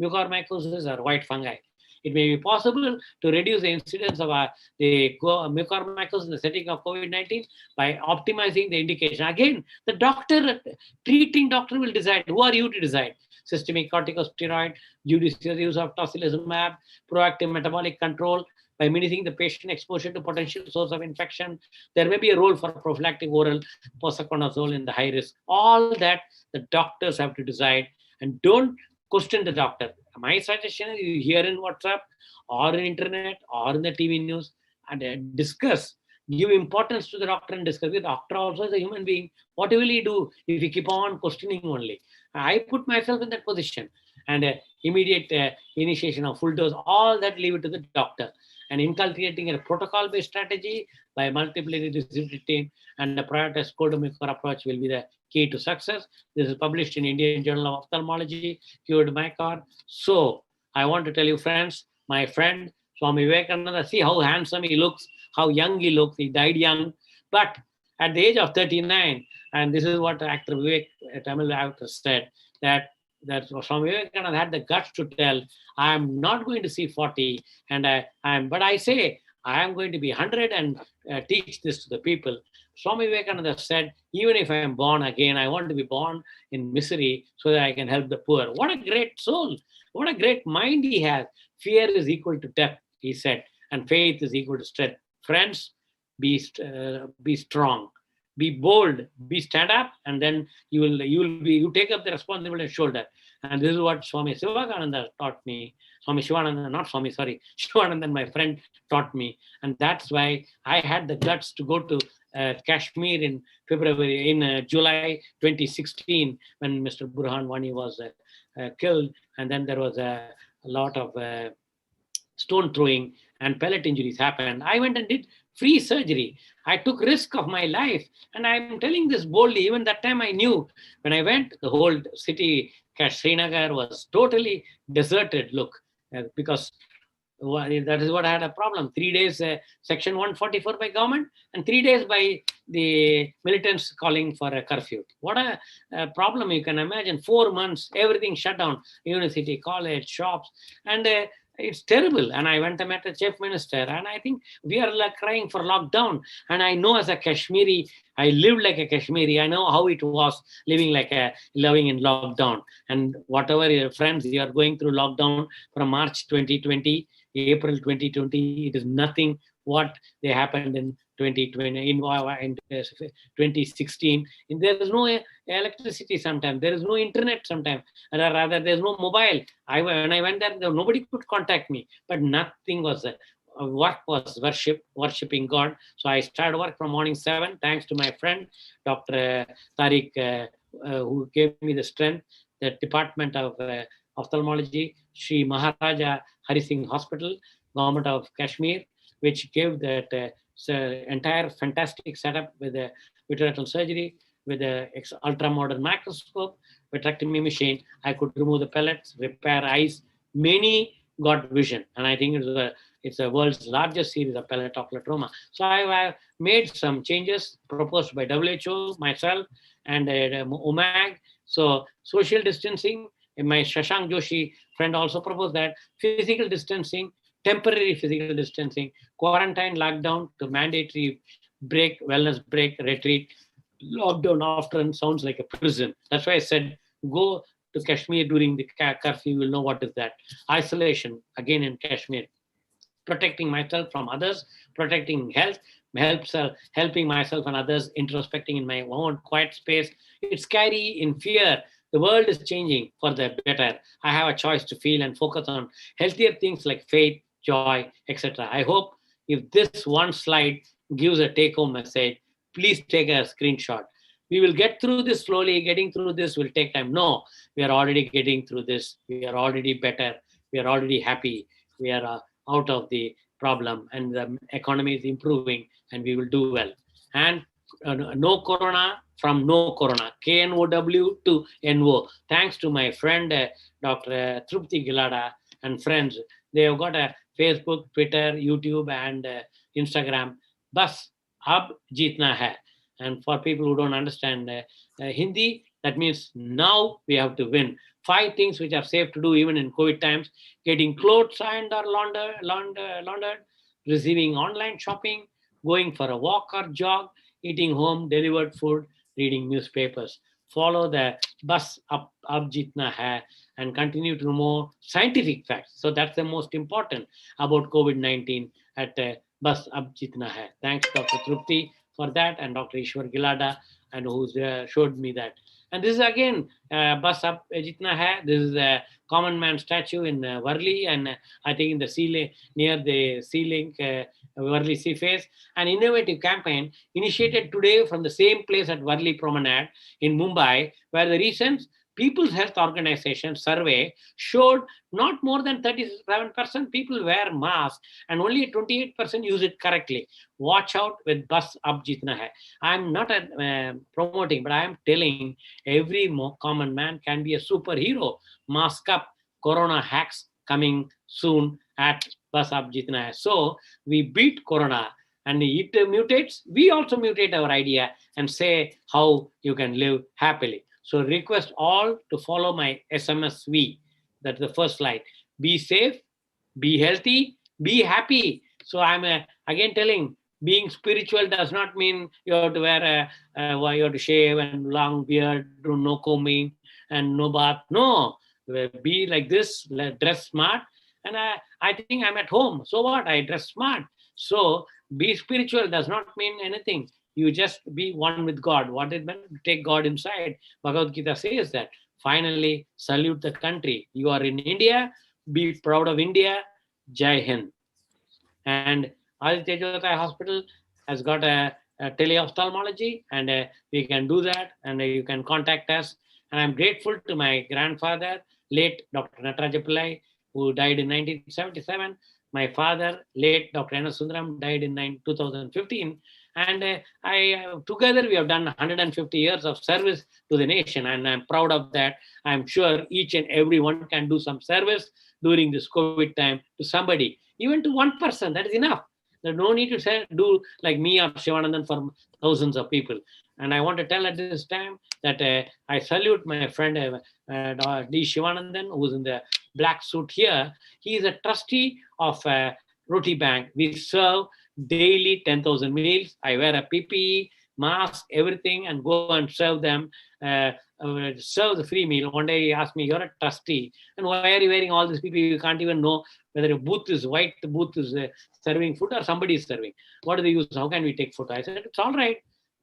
mucormycosis or white fungi. It may be possible to reduce the incidence of the mucormycosis in the setting of COVID-19 by optimizing the indication. Again, the treating doctor will decide. Who are you to decide? Systemic corticosteroid, judicious use of tocilizumab, proactive metabolic control, by minimizing the patient exposure to potential source of infection. There may be a role for prophylactic oral posaconazole in the high risk. All that the doctors have to decide, and don't question the doctor. My suggestion is you hear in WhatsApp or in internet or in the TV news and discuss. give importance to the doctor and discuss. The doctor also is a human being. What will he do if he keep on questioning only? I put myself in that position, and immediate initiation of full dose, all that leave it to the doctor. And inculcating a protocol-based strategy by multidisciplinary team and a prioritized code-maker approach will be the key to success. This is published in Indian Journal of Ophthalmology, cured Mycor. So I want to tell you, friends, my friend Swami Vivekananda, see how handsome he looks, how young he looks. He died young, but at the age of 39, and this is what actor Vivek, Tamil actor, said, that Swami Vivekananda had the guts to tell, I am not going to see 40, and but I say I am going to be 100 and teach this to the people. Swami Vivekananda said, even if I am born again, I want to be born in misery so that I can help the poor. What a great soul. What a great mind he has. Fear is equal to death, he said, and faith is equal to strength. Friends, be strong, be bold, be stand up, and then you take up the responsibility on shoulder. And this is what Swami Shivananda taught me. Swami Shivananda, not Swami, sorry, Shivananda, my friend, taught me. And that's why I had the guts to go to Kashmir in July 2016, when Mr. Burhan Wani was killed. And then there was a lot of stone throwing and pellet injuries happened. I went and did free surgery. I took risk of my life. And I'm telling this boldly. Even that time I knew when I went, the whole city, Srinagar, was totally deserted, look, because that is what I had a problem. 3 days, Section 144 by government, and 3 days by the militants calling for a curfew. What a problem you can imagine. 4 months, everything shut down. University, college, shops, and it's terrible. And I went and met the chief minister, and I think we are like crying for lockdown. And I know as a Kashmiri, I lived like a Kashmiri. I know how it was living in lockdown. And whatever your friends, you are going through lockdown from March 2020, April 2020, it is nothing what they happened in 2020, in 2016. And there is no electricity sometimes. There is no internet sometimes. Rather, there is no mobile. When I went there, nobody could contact me. But nothing was work was worshipping God. So I started work from morning 7, thanks to my friend, Dr. Tariq, who gave me the strength. The Department of Ophthalmology, Sri Maharaja Hari Singh Hospital, Government of Kashmir, which gave that entire fantastic setup with the vitreoretinal surgery, with the ultra-modern microscope, vitrectomy machine. I could remove the pellets, repair eyes. Many got vision, and I think it's the world's largest series of pellet ocular trauma. So I made some changes proposed by WHO, myself, and OMAG. So social distancing. My Shashank Joshi friend also proposed that physical distancing, temporary physical distancing, quarantine, lockdown to mandatory break, wellness break, retreat. Lockdown often sounds like a prison. That's why I said, go to Kashmir during the curfew, you will know what is that. Isolation, again in Kashmir. Protecting myself from others, protecting health, helping myself and others, introspecting in my own quiet space. It's scary, in fear. The world is changing for the better. I have a choice to feel and focus on healthier things like faith, joy, etc. I hope if this one slide gives a take-home message, please take a screenshot. We will get through this slowly. Getting through this will take time. No, we are already getting through this. We are already better. We are already happy. We are out of the problem, and the economy is improving, and we will do well. And no corona from no corona, KNOW to NO. Thanks to my friend Dr. Trupti Gilada and friends. They have got a Facebook, Twitter, YouTube, and Instagram. Bas ab jeetna hai. And for people who don't understand Hindi, that means now we have to win. 5 things which are safe to do even in COVID times: getting clothes ironed or laundered, receiving online shopping, going for a walk or jog, eating home delivered food, reading newspapers. Follow the bus ab jeetna hai and continue to know more scientific facts. So that's the most important about COVID-19 at bus ab jeetna hai. Thanks, Dr. Trupti, for that, and Dr. Ishwar Gilada, and who showed me that. And this is again Bas Ab Jitna Hai. This is a common man statue in Worli, and I think in the sea near the sea link Worli Seaface, an innovative campaign initiated today from the same place at Worli Promenade in Mumbai, where the recent People's Health Organization survey showed not more than 37% people wear masks and only 28% use it correctly. Watch out with bus ab jitna hai. I'm not promoting, but I am telling every common man can be a superhero. Mask up, Corona hacks coming soon at bus ab jitna hai. So we beat Corona and it mutates. We also mutate our idea and say how you can live happily. So request all to follow my SMSV. That's the first slide. Be safe, be healthy, be happy. So I'm again telling, being spiritual does not mean you have to wear you have to shave and long beard, do no combing and no bath. No, be like this, dress smart. And I think I'm at home. So what? I dress smart. So be spiritual does not mean anything. You just be one with God. What it meant to take God inside. Bhagavad Gita says that. Finally, salute the country. You are in India. Be proud of India. Jai Hind. And Aditya Jyotai Hospital has got a teleophthalmology, and we can do that, and you can contact us. And I'm grateful to my grandfather, late Dr. Nataraja Pillai, who died in 1977. My father, late Dr. N. Sundaram, died in 2015. And together we have done 150 years of service to the nation, and I'm proud of that. I'm sure each and every one can do some service during this COVID time to somebody, even to one person. That is enough. There's no need to do like me or Shivanandan for thousands of people. And I want to tell at this time that I salute my friend D. Shivanandan, who's in the black suit here. He is a trustee of Roti Bank. We serve daily 10,000 meals. I wear a PPE, mask, everything, and go and serve them, serve the free meal. One day he asked me, you're a trustee, and why are you wearing all these people? You can't even know whether a booth is white, the booth is serving food, or somebody is serving. What do they use? How can we take photo? I said, it's all right.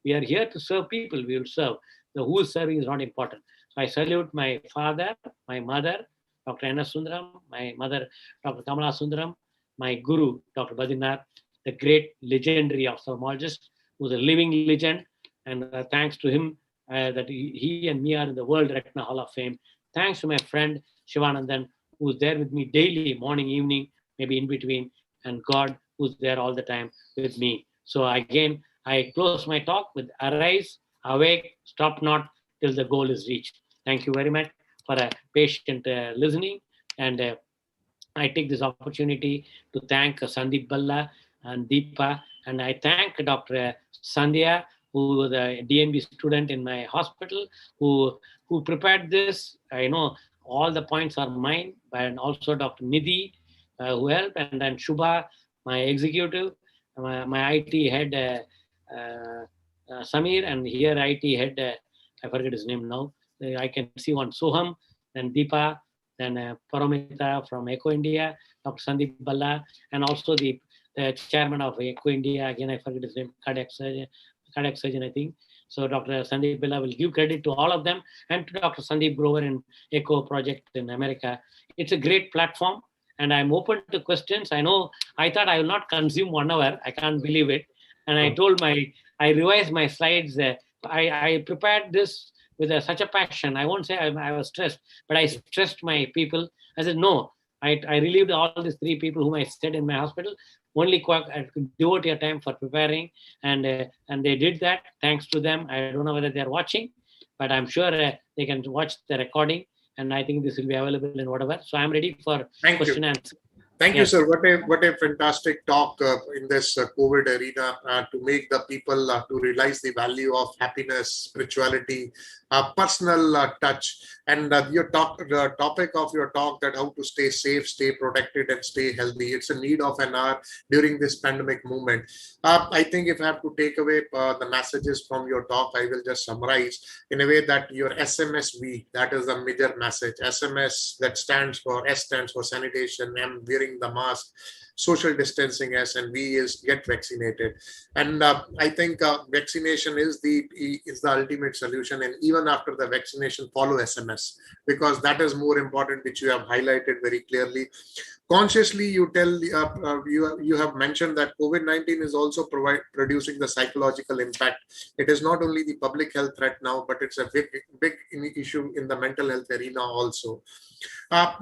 We are here to serve people. We will serve. The who is serving is not important. So I salute my father, my mother, Dr. N. Sundaram, my mother, Dr. Kamala Sundaram, my guru, Dr. Badrinath, the great legendary ophthalmologist, who's a living legend. And thanks to him that he and me are in the World Retina Hall of Fame. Thanks to my friend Shivanandan, who's there with me daily, morning, evening, maybe in between, and God, who's there all the time with me. So again, I close my talk with arise, awake, stop not till the goal is reached. Thank you very much for a patient listening. And I take this opportunity to thank Sandeep Balla and Deepa. And I thank Dr. Sandhya, who was a DNB student in my hospital, who prepared this. I know all the points are mine, and also Dr. Nidhi, who helped, and then Shubha, my executive, my IT head, Samir, and here IT head, I forget his name now. I can see one, Soham, then Deepa, then Paramita from Eco India, Dr. Sandeep Balla, and also the chairman of Eco India, again I forget his name, cardiac surgeon, I think. So Dr. Sandeep Balla will give credit to all of them, and to Dr. Sandeep Grover in Eco Project in America. It's a great platform, and I'm open to questions. I know I thought I will not consume 1 hour. I can't believe it. And I revised my slides. I prepared this with such a passion. I won't say I was stressed, but I stressed my people. I said, no, I relieved all these 3 people whom I said in my hospital. Only devote your time for preparing, and they did that. Thanks to them. I don't know whether they're watching, but I'm sure they can watch the recording, and I think this will be available in whatever. So I'm ready for question and answer. Thank you, sir. What a fantastic talk in this COVID arena to make the people to realize the value of happiness, spirituality, personal touch, and the topic of your talk, that how to stay safe, stay protected, and stay healthy. It's a need of an hour during this pandemic movement. I think if I have to take away the messages from your talk, I will just summarize in a way that your SMSV, that is the major message. SMS, that stands for S stands for sanitation, M wearing the mask, social distancing S, and V is get vaccinated. And I think vaccination is the ultimate solution. And even after the vaccination, follow SMS, because that is more important, which you have highlighted very clearly. Consciously, you have mentioned that COVID-19 is also producing the psychological impact. It is not only the public health threat now, but it's a big issue in the mental health arena also.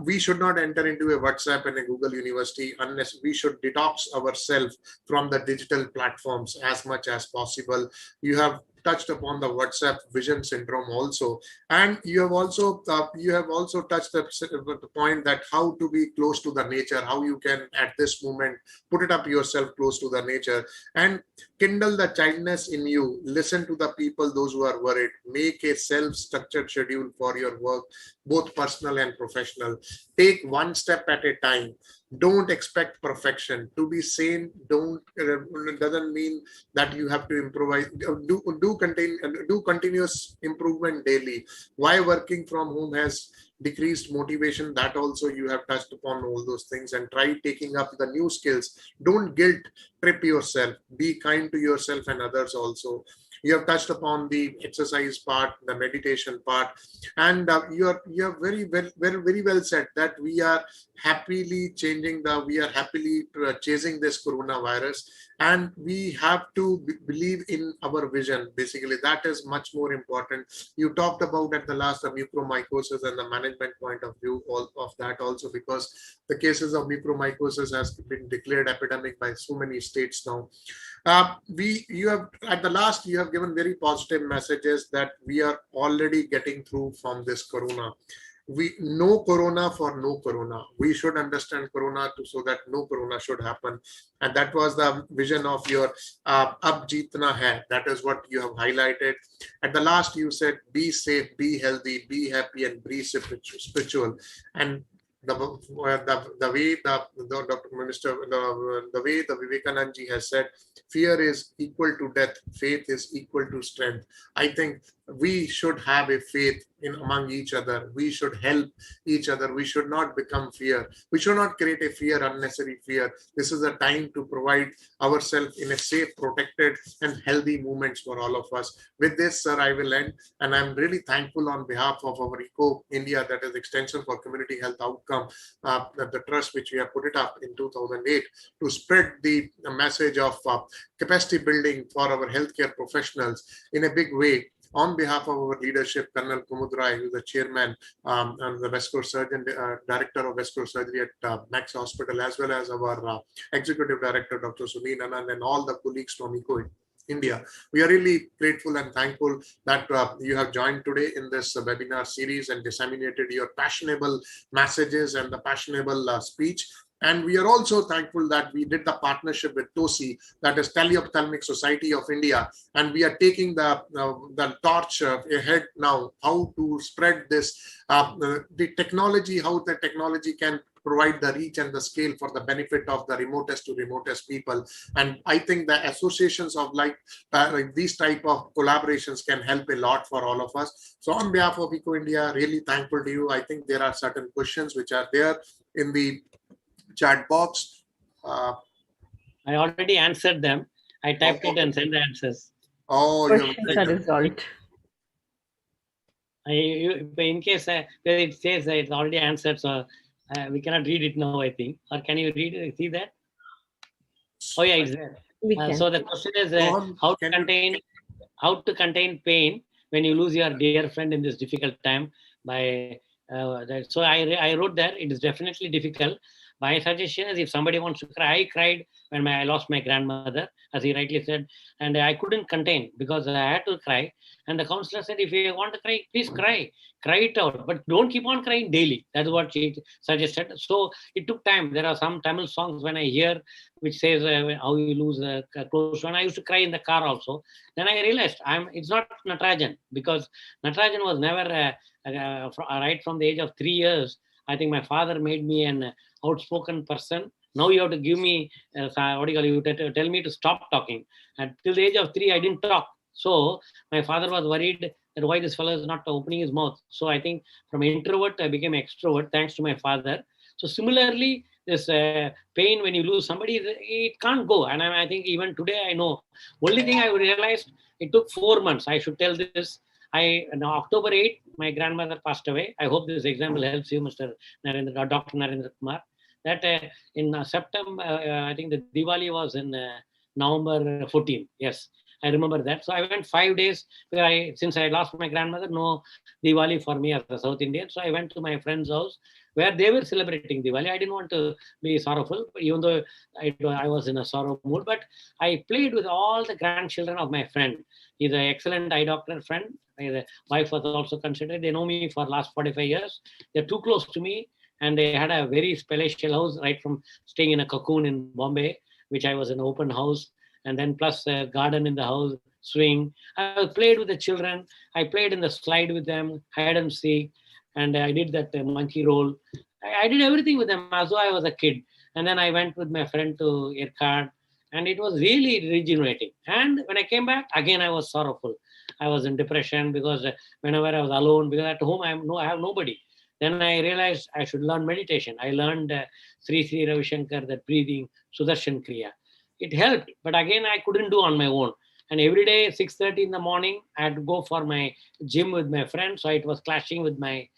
We should not enter into a WhatsApp and a Google University unless we should detox ourselves from the digital platforms as much as possible. You have touched upon the WhatsApp vision syndrome also, and you have also touched the point that how to be close to the nature, how you can at this moment put it up yourself close to the nature and kindle the childness in you. Listen to the people, those who are worried. Make a self-structured schedule for your work, both personal and professional. Take one step at a time. Don't expect perfection. To be sane doesn't mean that you have to improvise. Do continuous improvement daily. Why working from home has decreased motivation, that also you have touched upon all those things, and try taking up the new skills. Don't guilt trip yourself. Be kind to yourself and others also. You have touched upon the exercise part, the meditation part, and you have very well said that we are happily chasing this coronavirus, and we have to believe in our vision. Basically, that is much more important. You talked about at the last the mucormycosis and the management point of view of that also, because the cases of mucormycosis has been declared epidemic by so many states now. You have given very positive messages that we are already getting through from this corona. We no corona for no corona. We should understand corona so that no corona should happen. And that was the vision of your Ab Jeetna Hai. That is what you have highlighted. At the last, you said, be safe, be healthy, be happy, and be spiritual. And the way the Vivekanand ji has said, fear is equal to death, faith is equal to strength. I think we should have a faith among each other. We should help each other. We should not become fear. We should not create a fear, unnecessary fear. This is a time to provide ourselves in a safe, protected, and healthy movements for all of us. With this, sir, I will end. And I'm really thankful on behalf of our ECO India, that is Extension for Community Health Outcome, the trust which we have put it up in 2008 to spread the message of capacity building for our healthcare professionals in a big way. On behalf of our leadership, Colonel Kumud Rai, who is the chairman and the vascular surgeon, director of vascular surgery at Max Hospital, as well as our executive director, Dr. Sunil Anand, and all the colleagues from ECO India. We are really grateful and thankful that you have joined today in this webinar series and disseminated your passionable messages and the passionable speech. And we are also thankful that we did the partnership with TOSI, that is Teleophthalmic Society of India, and we are taking the torch ahead now, how to spread this, the technology, how the technology can provide the reach and the scale for the benefit of the remotest to remotest people. And I think the associations of like these type of collaborations can help a lot for all of us. So on behalf of ECO India, really thankful to you. I think there are certain questions which are there in the chat box. I already answered them. I typed it and sent the answers. Oh, questions are resolved. In case it says it's already answered, so we cannot read it now, I think. Or can you read it? See that? Oh yeah, it's there. So the question is how to contain pain when you lose your dear friend in this difficult time. So I wrote there. It is definitely difficult. My suggestion is, if somebody wants to cry, I cried when I lost my grandmother, as he rightly said, and I couldn't contain because I had to cry. And the counselor said, if you want to cry, please cry it out, but don't keep on crying daily. That's what she suggested. So it took time. There are some Tamil songs when I hear which says how you lose a close one. I used to cry in the car also. Then I realized it's not Natarajan, because Natarajan was never right from the age of 3 years. I think my father made me an outspoken person. Now you have to give me, tell me to stop talking. And till the age of 3, I didn't talk. So my father was worried that why this fellow is not opening his mouth. So I think from introvert, I became extrovert thanks to my father. So similarly, this pain when you lose somebody, it can't go. And I think even today I know. Only thing I realized, it took 4 months. I should tell this. On October 8th, my grandmother passed away. I hope this example helps you, Mr. Narendra, Dr. Narendra Kumar. That in September, I think the Diwali was in November 14th. Yes, I remember that. So I went 5 days where since I lost my grandmother, no Diwali for me as a South Indian. So I went to my friend's house where they were celebrating Diwali. I didn't want to be sorrowful, even though I was in a sorrow mood. But I played with all the grandchildren of my friend. He's an excellent eye doctor friend. The wife was also considered. They know me for last 45 years. They're too close to me. And they had a very palatial house, right from staying in a cocoon in Bombay, which I was in an open house. And then plus a garden in the house, swing. I played with the children. I played in the slide with them, hide and seek. And I did that monkey roll. I did everything with them as though I was a kid. And then I went with my friend to Irkad. And it was really regenerating. And when I came back, again, I was sorrowful. I was in depression because whenever I was alone, because at home I have nobody. Then I realized I should learn meditation. I learned Sri Sri Ravi Shankar, that breathing, Sudarshan Kriya. It helped, but again, I couldn't do on my own. And every day, 6:30 in the morning, I had to go for my gym with my friends. So it was clashing with my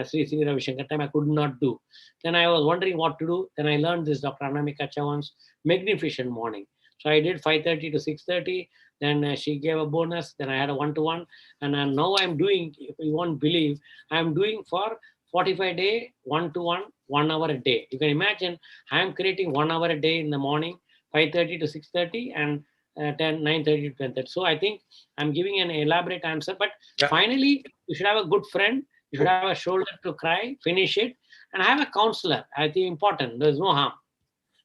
Sri Sri Ravi Shankar time. I could not do. Then I was wondering what to do. Then I learned this Dr. Anamika Chavan's Magnificent Morning. So I did 5:30 to 6:30. Then she gave a bonus. Then I had a one-to-one. And now I'm doing, if you won't believe, I'm doing for 45-day, one-to-one, 1 hour a day. You can imagine I'm creating 1 hour a day in the morning, 5:30 to 6:30, and 9:30 to 10:30. So I think I'm giving an elaborate answer. But finally, you should have a good friend. You should have a shoulder to cry, finish it, and have a counselor. I think important. There's no harm.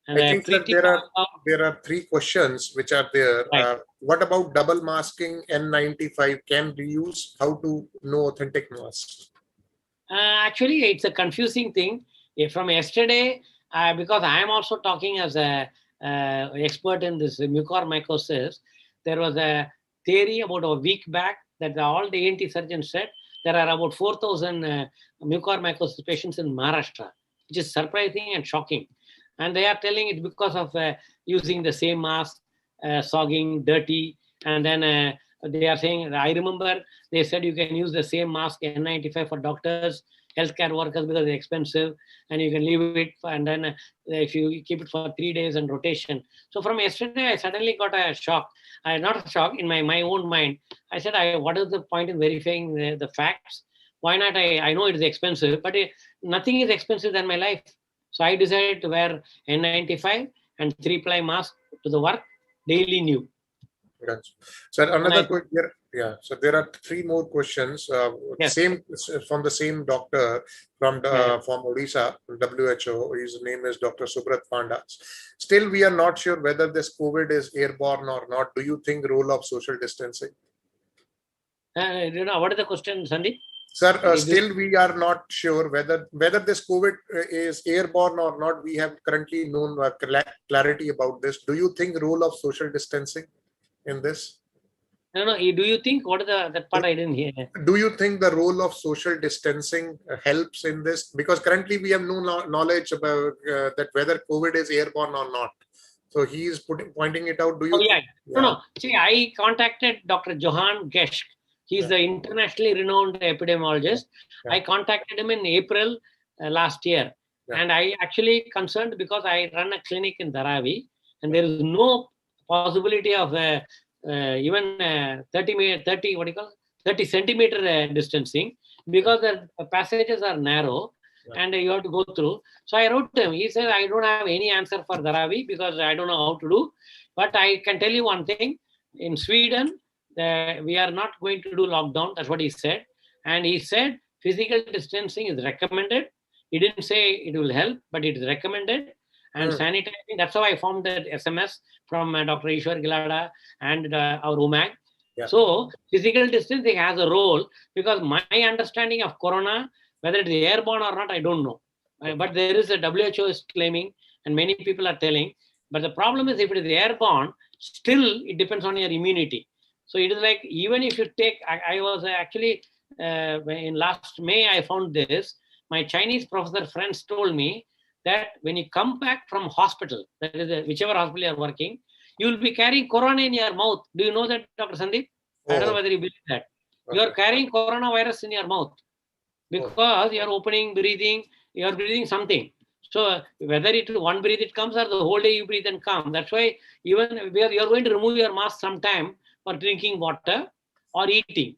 And I think that there are 3 questions which are there. Right. What about double masking N95? Can we use? How to know authentic masks? Actually, it's a confusing thing. From yesterday, because I am also talking as a expert in this mucormycosis, there was a theory about a week back that all the ENT surgeons said there are about 4,000 mucormycosis patients in Maharashtra, which is surprising and shocking. And they are telling it's because of using the same mask, sogging, dirty, and then they are saying, I remember they said you can use the same mask N95 for doctors, healthcare workers because they're expensive, and you can leave it, and then if you keep it for 3 days and rotation. So from yesterday, I suddenly got a shock. Not a shock, in my own mind. I said, what is the point in verifying the facts? Why not? I know it is expensive, but nothing is expensive than my life. So I decided to wear N95 and 3-ply mask to the work, daily new. So another quick, so there are 3 more questions. Same from the same doctor from Odisha, WHO. His name is Dr. Subrat Panda. Still, we are not sure whether this COVID is airborne or not. Do you think role of social distancing? What is the question, Sandeep? Sir, still we are not sure whether this COVID is airborne or not. We have currently known clarity about this. Do you think role of social distancing in this? No. Do you think, what is that part I didn't hear? Do you think the role of social distancing helps in this? Because currently we have no knowledge about that whether COVID is airborne or not. So he is pointing it out. Do you? No. See, I contacted Dr. Johan Geschk. He's the internationally renowned epidemiologist. I contacted him in April last year. And I actually concerned because I run a clinic in Dharavi, and there is no possibility of even 30 centimeter distancing, because the passages are narrow and you have to go through. So I wrote to him. He said, I don't have any answer for Dharavi because I don't know how to do. But I can tell you one thing. In Sweden, we are not going to do lockdown. That's what he said. And he said physical distancing is recommended. He didn't say it will help, but it is recommended. And sanitizing, that's how I formed the SMS from Dr. Ishwar Gilada and our UMAG. So physical distancing has a role, because my understanding of corona, whether it is airborne or not, I don't know. But there is a WHO is claiming, and many people are telling. But the problem is, if it is airborne, still it depends on your immunity. So it is like, even if you take, I was actually, in last May, I found this. My Chinese professor friends told me that when you come back from hospital, that is whichever hospital you are working, you will be carrying corona in your mouth. Do you know that, Dr. Sandeep? I don't know whether you believe that. You are carrying coronavirus in your mouth because you are opening, breathing, you are breathing something. So whether it one breath it comes or the whole day you breathe and come. That's why even where you are going to remove your mask sometime for drinking water or eating.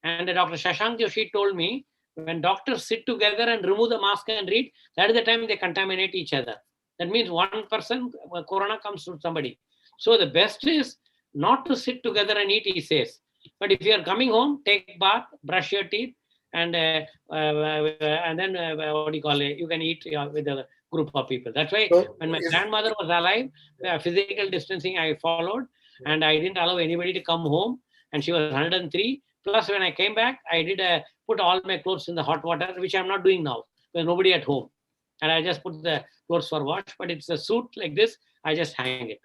And Dr. Shashank Joshi told me when doctors sit together and remove the mask and read, that is the time they contaminate each other. That means one person, corona comes to somebody. So the best is not to sit together and eat, he says. But if you are coming home, take bath, brush your teeth, and then what do you call it? You can eat with a group of people. That's why when my grandmother was alive, physical distancing I followed, and I didn't allow anybody to come home. And she was 103. Plus, when I came back, I did put all my clothes in the hot water, which I'm not doing now. There's nobody at home, and I just put the clothes for wash. But it's a suit like this. I just hang it.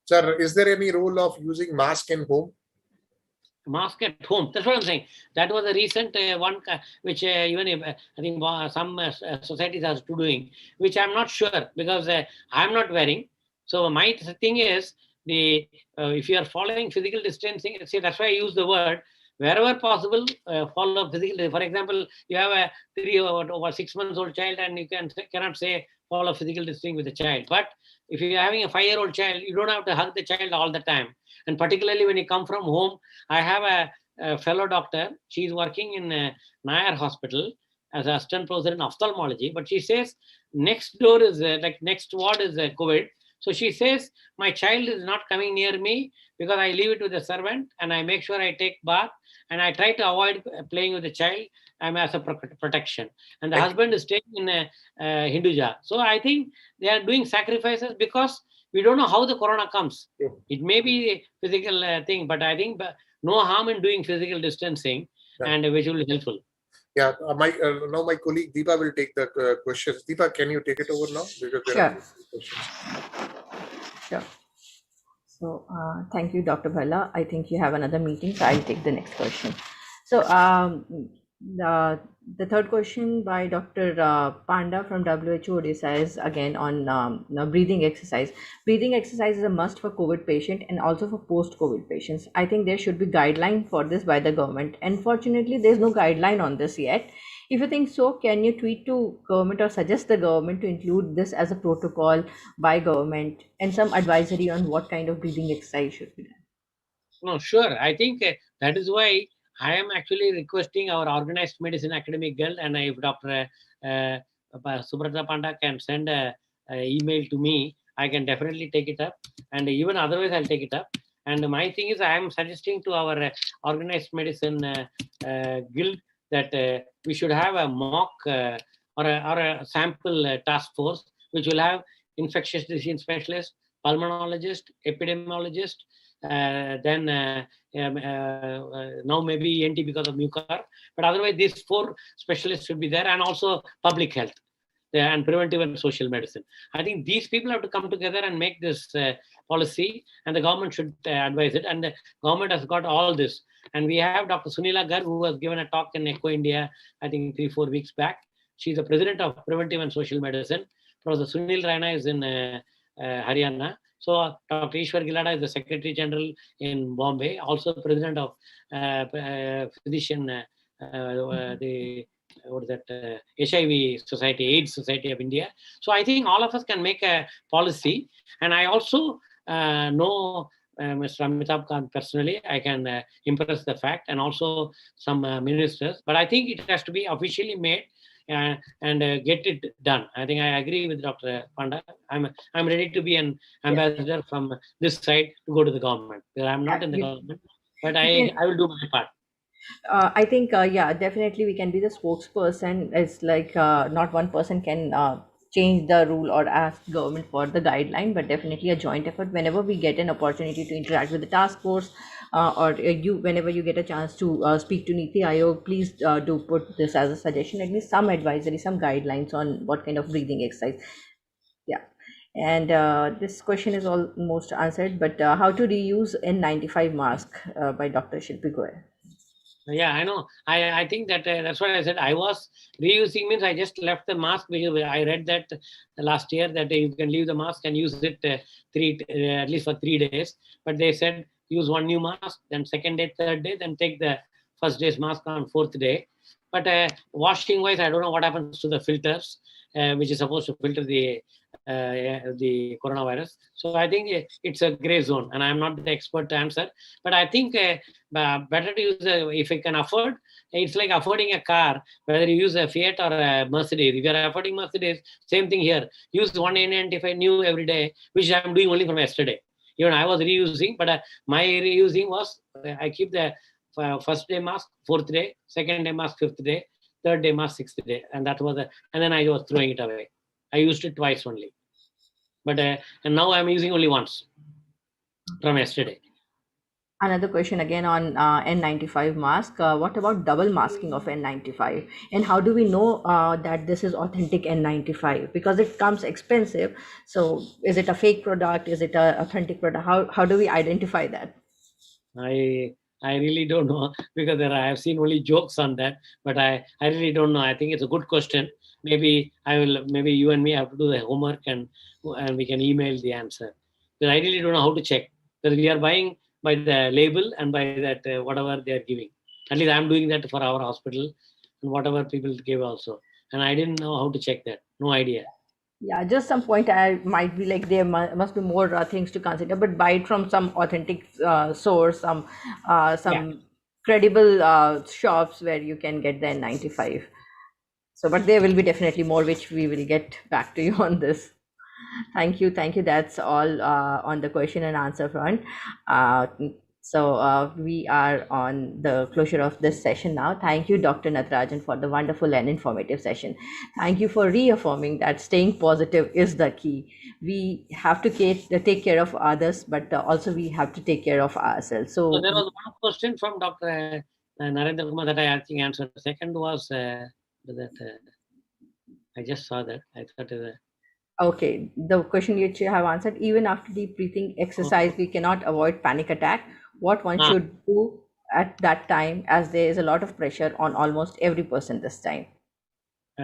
Sir, is there any rule of using mask in home? Mask at home. That's what I'm saying. That was a recent one, which even I think some societies are doing, which I'm not sure because I'm not wearing. So my thing is if you are following physical distancing, see that's why I use the word wherever possible. Follow physical. For example, you have a 3 or 6 months old child, and you cannot say follow physical distancing with the child. But if you're having a 5-year-old child, you don't have to hug the child all the time. And particularly when you come from home, I have a fellow doctor. She's working in Nair Hospital as assistant professor in ophthalmology. But she says next door is next ward is COVID. So she says my child is not coming near me because I leave it with the servant and I make sure I take bath and I try to avoid playing with the child. I'm as a protection. And the husband is staying in Hinduja. So I think they are doing sacrifices because we don't know how the corona comes. It may be a physical thing, but I think no harm in doing physical distancing, and which will be helpful. Yeah, now my colleague Deepa will take the questions. Deepa, can you take it over now? Because there are questions. Sure. So thank you, Dr. Bhalla. I think you have another meeting, so I'll take the next question. So the third question by Dr. Panda from WHO Odisha is again on breathing exercise. Breathing exercise is a must for COVID patient and also for post-COVID patients. I think there should be guideline for this by the government. Unfortunately, there's no guideline on this yet. If you think so, can you tweet to government or suggest the government to include this as a protocol by government and some advisory on what kind of breathing exercise should be done? No, sure. I think that is why I am actually requesting our organized medicine academic guild, and if Dr. Subrata Panda can send an email to me, I can definitely take it up. And even otherwise, I'll take it up. And my thing is, I am suggesting to our organized medicine guild that we should have a mock or a sample task force, which will have infectious disease specialist, pulmonologist, epidemiologist, then now maybe ENT because of Mucar, but otherwise these 4 specialists should be there, and also public health and preventive and social medicine. I think these people have to come together and make this policy, and the government should advise it, and the government has got all this. And we have Dr. Sunila Garg, who has given a talk in Eco India, I think 3-4 weeks back. She's the president of preventive and social medicine. Professor Sunil Raina is in Haryana. So Dr. Ishwar Gilada is the Secretary General in Bombay, also president of physician, HIV Society, AIDS Society of India. So I think all of us can make a policy. And I also know Mr. Amitabh Kant personally. I can impress the fact, and also some ministers. But I think it has to be officially made and get it done. I think I agree with Dr. Panda. I'm ready to be an ambassador from this side to go to the government. Because I'm not in the government, but I will do my part. I think, yeah, definitely we can be the spokesperson. It's like not one person can change the rule or ask government for the guideline, but definitely a joint effort. Whenever we get an opportunity to interact with the task force, or whenever you get a chance to speak to Niti Aayog, please do put this as a suggestion, at least some advisory, some guidelines on what kind of breathing exercise. Yeah. And this question is almost answered, but how to reuse N95 mask by Dr. Shilpi Goyal. Yeah, I know. I think that that's what I said. I was reusing means I just left the mask because I read that last year that you can leave the mask and use it at least for 3 days. But they said use one new mask, then second day, third day, then take the first day's mask on fourth day. But washing wise, I don't know what happens to the filters, which is supposed to filter the coronavirus. So I think it's a gray zone, and I'm not the expert to answer. But I think better to use if you can afford. It's like affording a car, whether you use a Fiat or a Mercedes. If you're affording Mercedes, same thing here. Use one N95 new every day, which I'm doing only from yesterday. Even I was reusing, but my reusing was I keep the first day mask, fourth day, second day mask, fifth day, third day mask, sixth day, and that was and then I was throwing it away. I used it twice only, but and now I'm using only once from yesterday. Another question again on N95 mask. What about double masking of N95? And how do we know that this is authentic N95? Because it comes expensive. So is it a fake product? Is it a authentic product? How do we identify that? I really don't know because I have seen only jokes on that, but I really don't know. I think it's a good question. Maybe you and me have to do the homework and we can email the answer. Because I really don't know how to check because we are buying by the label and by that whatever they are giving. At least I'm doing that for our hospital and whatever people give also. And I didn't know how to check that. No idea. Yeah, just some point I might be like there must be more things to consider, but buy it from some authentic source, Yeah. some credible shops where you can get the N95. So, but there will be definitely more, which we will get back to you on this. Thank you. Thank you. That's all on the question and answer front. Uh, so we are on the closure of this session now. Thank you, Dr. Natarajan, for the wonderful and informative session. Thank you for reaffirming that staying positive is the key. We have to take care of others, but also we have to take care of ourselves. So So there was one question from Dr. Narendra Kumar that I think answered. The second was that I just saw that. I thought okay, the question which you have answered, even after deep breathing exercise, we cannot avoid panic attack. What one ah, should do at that time, as there is a lot of pressure on almost every person this time.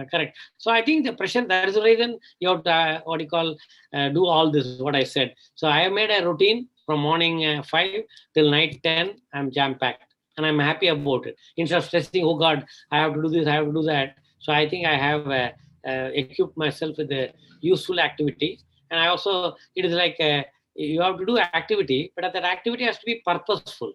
correct. So I think the pressure, that is the reason you have to, what you call, do all this, what I said. So I have made a routine from morning 5 till night 10, I'm jam-packed. And I'm happy about it. Instead of stressing, oh God, I have to do this, I have to do that. So I think I have equipped myself with a useful activity. And I also, it is like you have to do activity, but that activity has to be purposeful.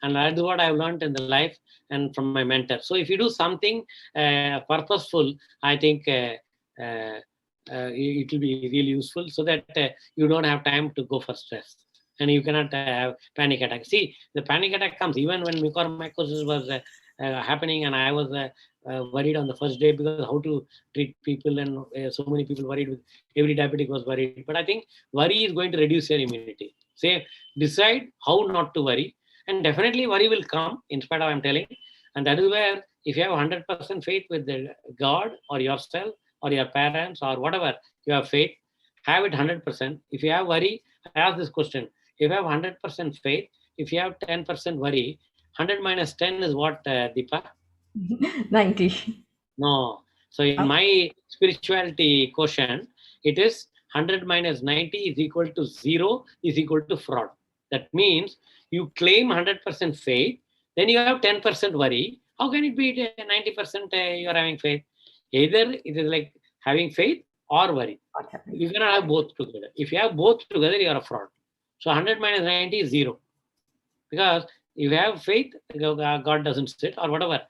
And that is what I've learned in the life and from my mentor. So if you do something purposeful, I think uh, it will be really useful so that you don't have time to go for stress and you cannot have panic attack. See, the panic attack comes even when mucormycosis was happening, and I was worried on the first day because how to treat people, and so many people worried with every diabetic was worried. But I think worry is going to reduce your immunity. Say, decide how not to worry, and definitely worry will come in spite of I'm telling. And that is where if you have 100% faith with the God or yourself or your parents or whatever you have faith, have it 100%. If you have worry, I ask this question. If you have 100% faith, if you have 10% worry, 100 minus 10 is what, Deepa? 90. No. So in my spirituality quotient, it is 100 minus 90 is equal to 0 is equal to fraud. That means you claim 100% faith, then you have 10% worry. How can it be 90% you are having faith? Either it is like having faith or worry. You cannot have both together. If you have both together, you are a fraud. So 100 minus 90 is 0. Because if you have faith, God doesn't sit or whatever.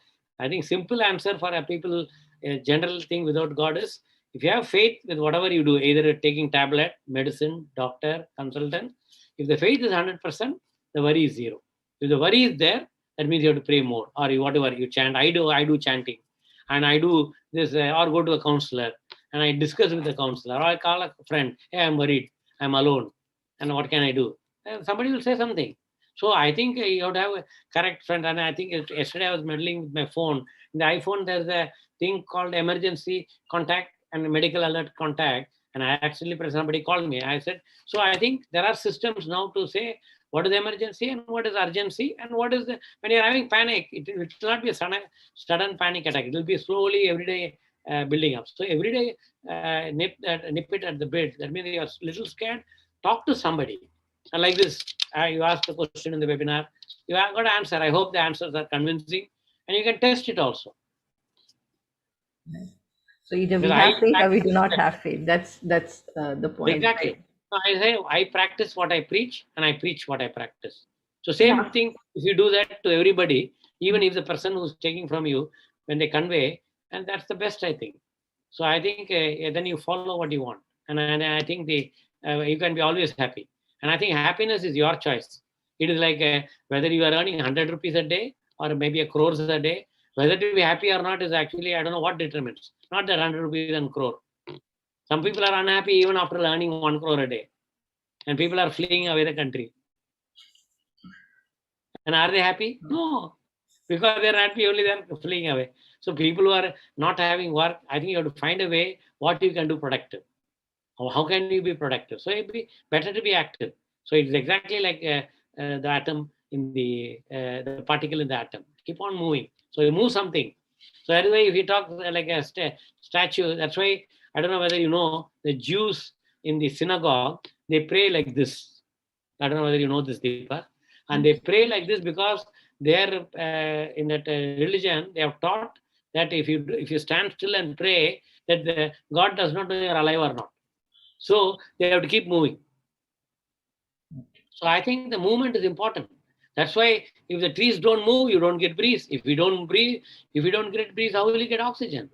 I think simple answer for a people, a general thing without God is if you have faith with whatever you do, either taking tablet, medicine, doctor, consultant, if the faith is 100%, the worry is 0. If the worry is there, that means you have to pray more or whatever you chant. I do chanting, and I do this or go to a counselor and I discuss with the counselor or I call a friend. Hey, I'm worried. I'm alone, and what can I do? Somebody will say something. So I think you have to have a correct friend. And I think yesterday I was meddling with my phone. In the iPhone, there's a thing called emergency contact and medical alert contact. And I actually, somebody called me. I said, so I think there are systems now to say What is emergency and what is urgency, and what is the, when you're having panic, it will not be a sudden panic attack. It will be slowly every day building up. So every day nip it at the bit. That means you're a little scared. Talk to somebody. And like this, you asked the question in the webinar. You have got an answer. I hope the answers are convincing, and you can test it also. So either we Because have faith or we do practice not that. have faith. That's the point, Exactly. right? So I say I practice what I preach, and I preach what I practice. So Yeah. same thing. If you do that to everybody, even if the person who's taking from you, when they convey, and that's the best, I think. So I think then you follow what you want, and I think you can be always happy. And I think happiness is your choice. It is like whether you are earning 100 rupees a day or maybe a crores a day. Whether to be happy or not is actually, I don't know what determines. Not that 100 rupees and crore. Some people are unhappy even after earning 1 crore a day. And people are fleeing away the country. And are they happy? No. Because they're happy, only they're fleeing away. So people who are not having work, I think you have to find a way what you can do productive. How can you be productive? So it'd be better to be active. So it's exactly like the atom in the particle in the atom. Keep on moving. So you move something. So that way, if you talk like a statue, that's why, I don't know whether you know, the Jews in the synagogue, they pray like this. I don't know whether you know this, Deepa. And they pray like this because they're in that religion, they have taught that if you stand still and pray, that God does not know you're alive or not. So they have to keep moving. So I think the movement is important. That's why if the trees don't move, you don't get breeze. If you don't get breeze, how will you get oxygen?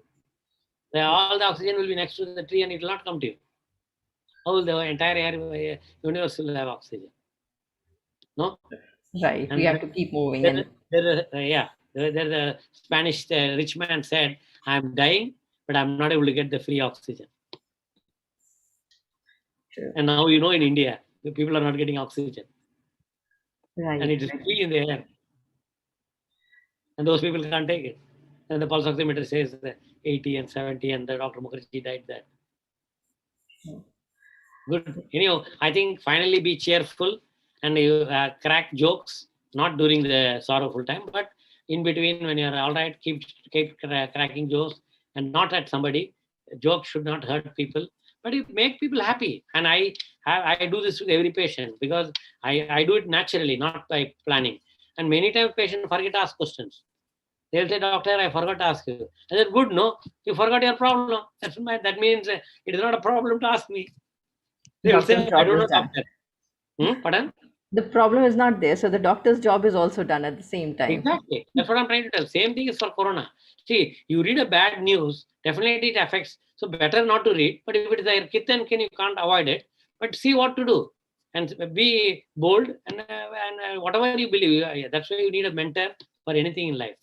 All the oxygen will be next to the tree and it will not come to you. How will the entire universe will have oxygen? No? Right. And We have to keep moving. And there's a Spanish rich man said, I'm dying, but I'm not able to get the free oxygen. true. And now in India, the people are not getting oxygen. Right. And it is free in the air. And those people can't take it. And the pulse oximeter says 80 and 70, and the Dr. Mukherjee died there. Good. I think finally be cheerful and you crack jokes, not during the sorrowful time, but in between when you're all right, keep cracking jokes and not at somebody. Jokes should not hurt people, but it make people happy. And I do this with every patient because I do it naturally, not by planning. And many times patients forget to ask questions. They'll say, doctor, I forgot to ask you. I said, good, no, you forgot your problem. That means it is not a problem to ask me. They will say, I don't know, doctor. Pardon? The problem is not there. So the doctor's job is also done at the same time. Exactly. That's what I'm trying to tell. Same thing is for corona. See, you read a bad news, definitely it affects. So better not to read. But if it is a kith and kin, you can't avoid it. But see what to do. And be bold and whatever you believe. That's why you need a mentor for anything in life.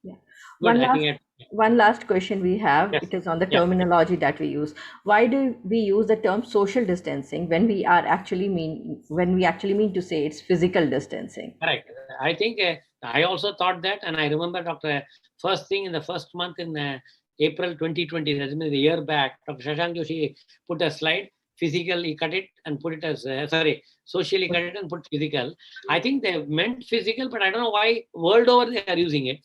Yeah. Good, One last question we have. Yes. It is on the terminology that we use. Why do we use the term social distancing when we actually mean to say it's physical distancing? Correct. I think I also thought that, and I remember Dr. First thing in the first month in April 2020, that means a year back, Dr. Shashank Joshi put a slide. Physical, he cut it and put it as socially cut it and put physical. I think they meant physical, but I don't know why world over they are using it.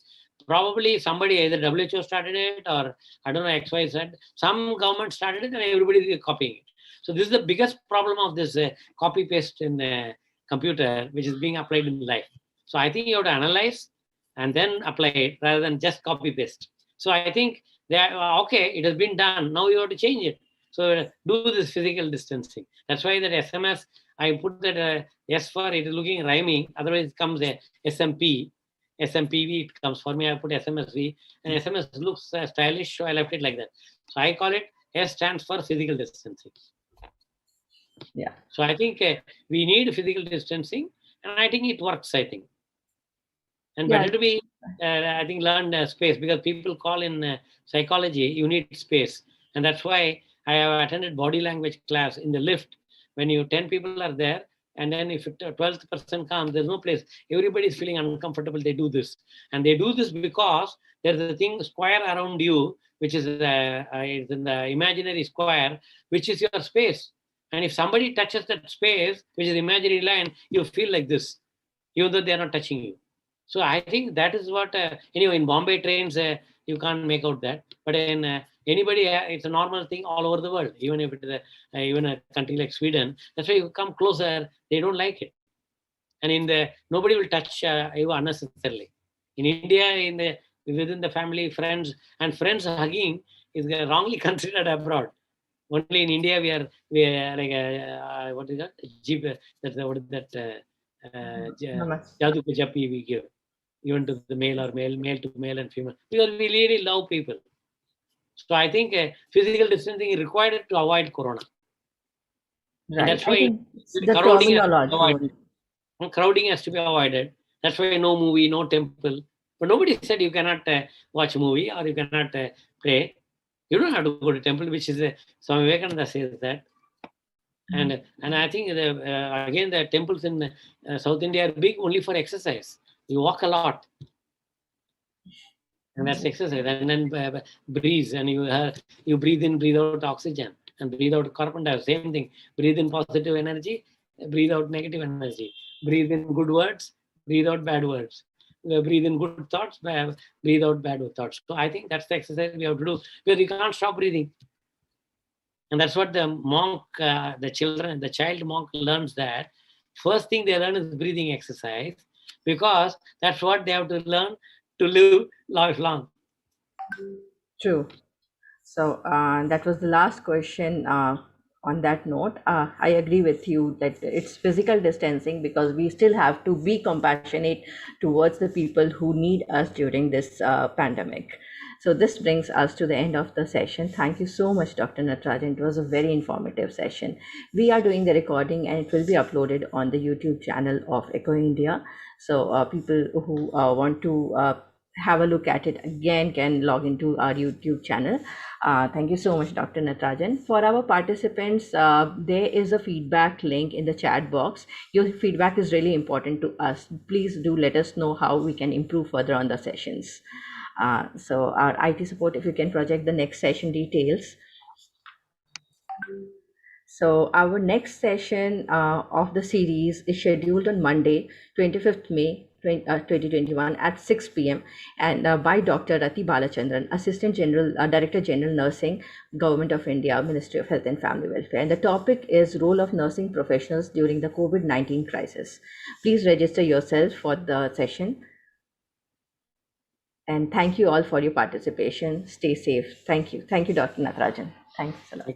Probably somebody, either WHO started it or I don't know, XYZ. Some government started it and everybody is copying it. So this is the biggest problem of this copy paste in the computer, which is being applied in life. So I think you have to analyze and then apply it rather than just copy paste. So I think okay, it has been done. Now you have to change it. So do this physical distancing. That's why that SMS, I put that S for it is looking rhyming. Otherwise it comes SMP. SMPV, it comes for me. I put SMSV, and SMS looks stylish, so I left it like that. So I call it S stands for physical distancing. Yeah. So I think we need physical distancing, and I think it works. I think, and better to be, I think, learn space because people call in psychology you need space, and that's why I have attended body language class in the lift. When 10 people are there, and then if 12th person comes, there's no place. Everybody is feeling uncomfortable. They do this. And they do this because there's a thing square around you, which is in the imaginary square, which is your space. And if somebody touches that space, which is imaginary line, you feel like this, even though they are not touching you. So I think that is what, anyway, in Bombay trains, you can't make out that. But in anybody, it's a normal thing all over the world, even if it is even a country like Sweden. That's why you come closer, they don't like it. And in the, nobody will touch you unnecessarily. In India, in the within the family, friends hugging is wrongly considered abroad. Only in India we are like what is that? Jeep, what is that? Jadu Jappi we give, even to the male or male to male and female, because we really love people. So I think physical distancing is required to avoid corona. And Right. that's I why think the crowding has to be terminology avoided. only. Crowding has to be avoided. That's why no movie, no temple. But nobody said you cannot watch a movie or you cannot pray. You don't have to go to temple, which is Swami Vivekananda says that. And I think again the temples in South India are big only for exercise. You walk a lot, and that's exercise. And then breathe, and you breathe in, breathe out oxygen, and breathe out carbon dioxide. Same thing. Breathe in positive energy, breathe out negative energy. Breathe in good words, breathe out bad words. Breathe in good thoughts, breathe out bad thoughts. So I think that's the exercise we have to do, because you can't stop breathing. And that's what the monk, the child monk learns, that first thing they learn is breathing exercise, because that's what they have to learn to live lifelong. True. So that was the last question. On that note, I agree with you that it's physical distancing, because we still have to be compassionate towards the people who need us during this pandemic. So this brings us to the end of the session. Thank you so much, Dr. Natarajan. It was a very informative session. We are doing the recording and it will be uploaded on the YouTube channel of Eco India. So people who want to have a look at it again can log into our YouTube channel. Thank you so much, Dr. Natarajan. For our participants, there is a feedback link in the chat box. Your feedback is really important to us. Please do let us know how we can improve further on the sessions. So our IT support, if you can project the next session details. So our next session of the series is scheduled on Monday, 25th May 2021 at 6 p.m. and by Dr. Rati Balachandran, Assistant General Director General Nursing, Government of India, Ministry of Health and Family Welfare. And the topic is role of nursing professionals during the COVID-19 crisis. Please register yourself for the session. And thank you all for your participation. Stay safe. Thank you. Thank you, Dr. Natarajan. Thanks a lot.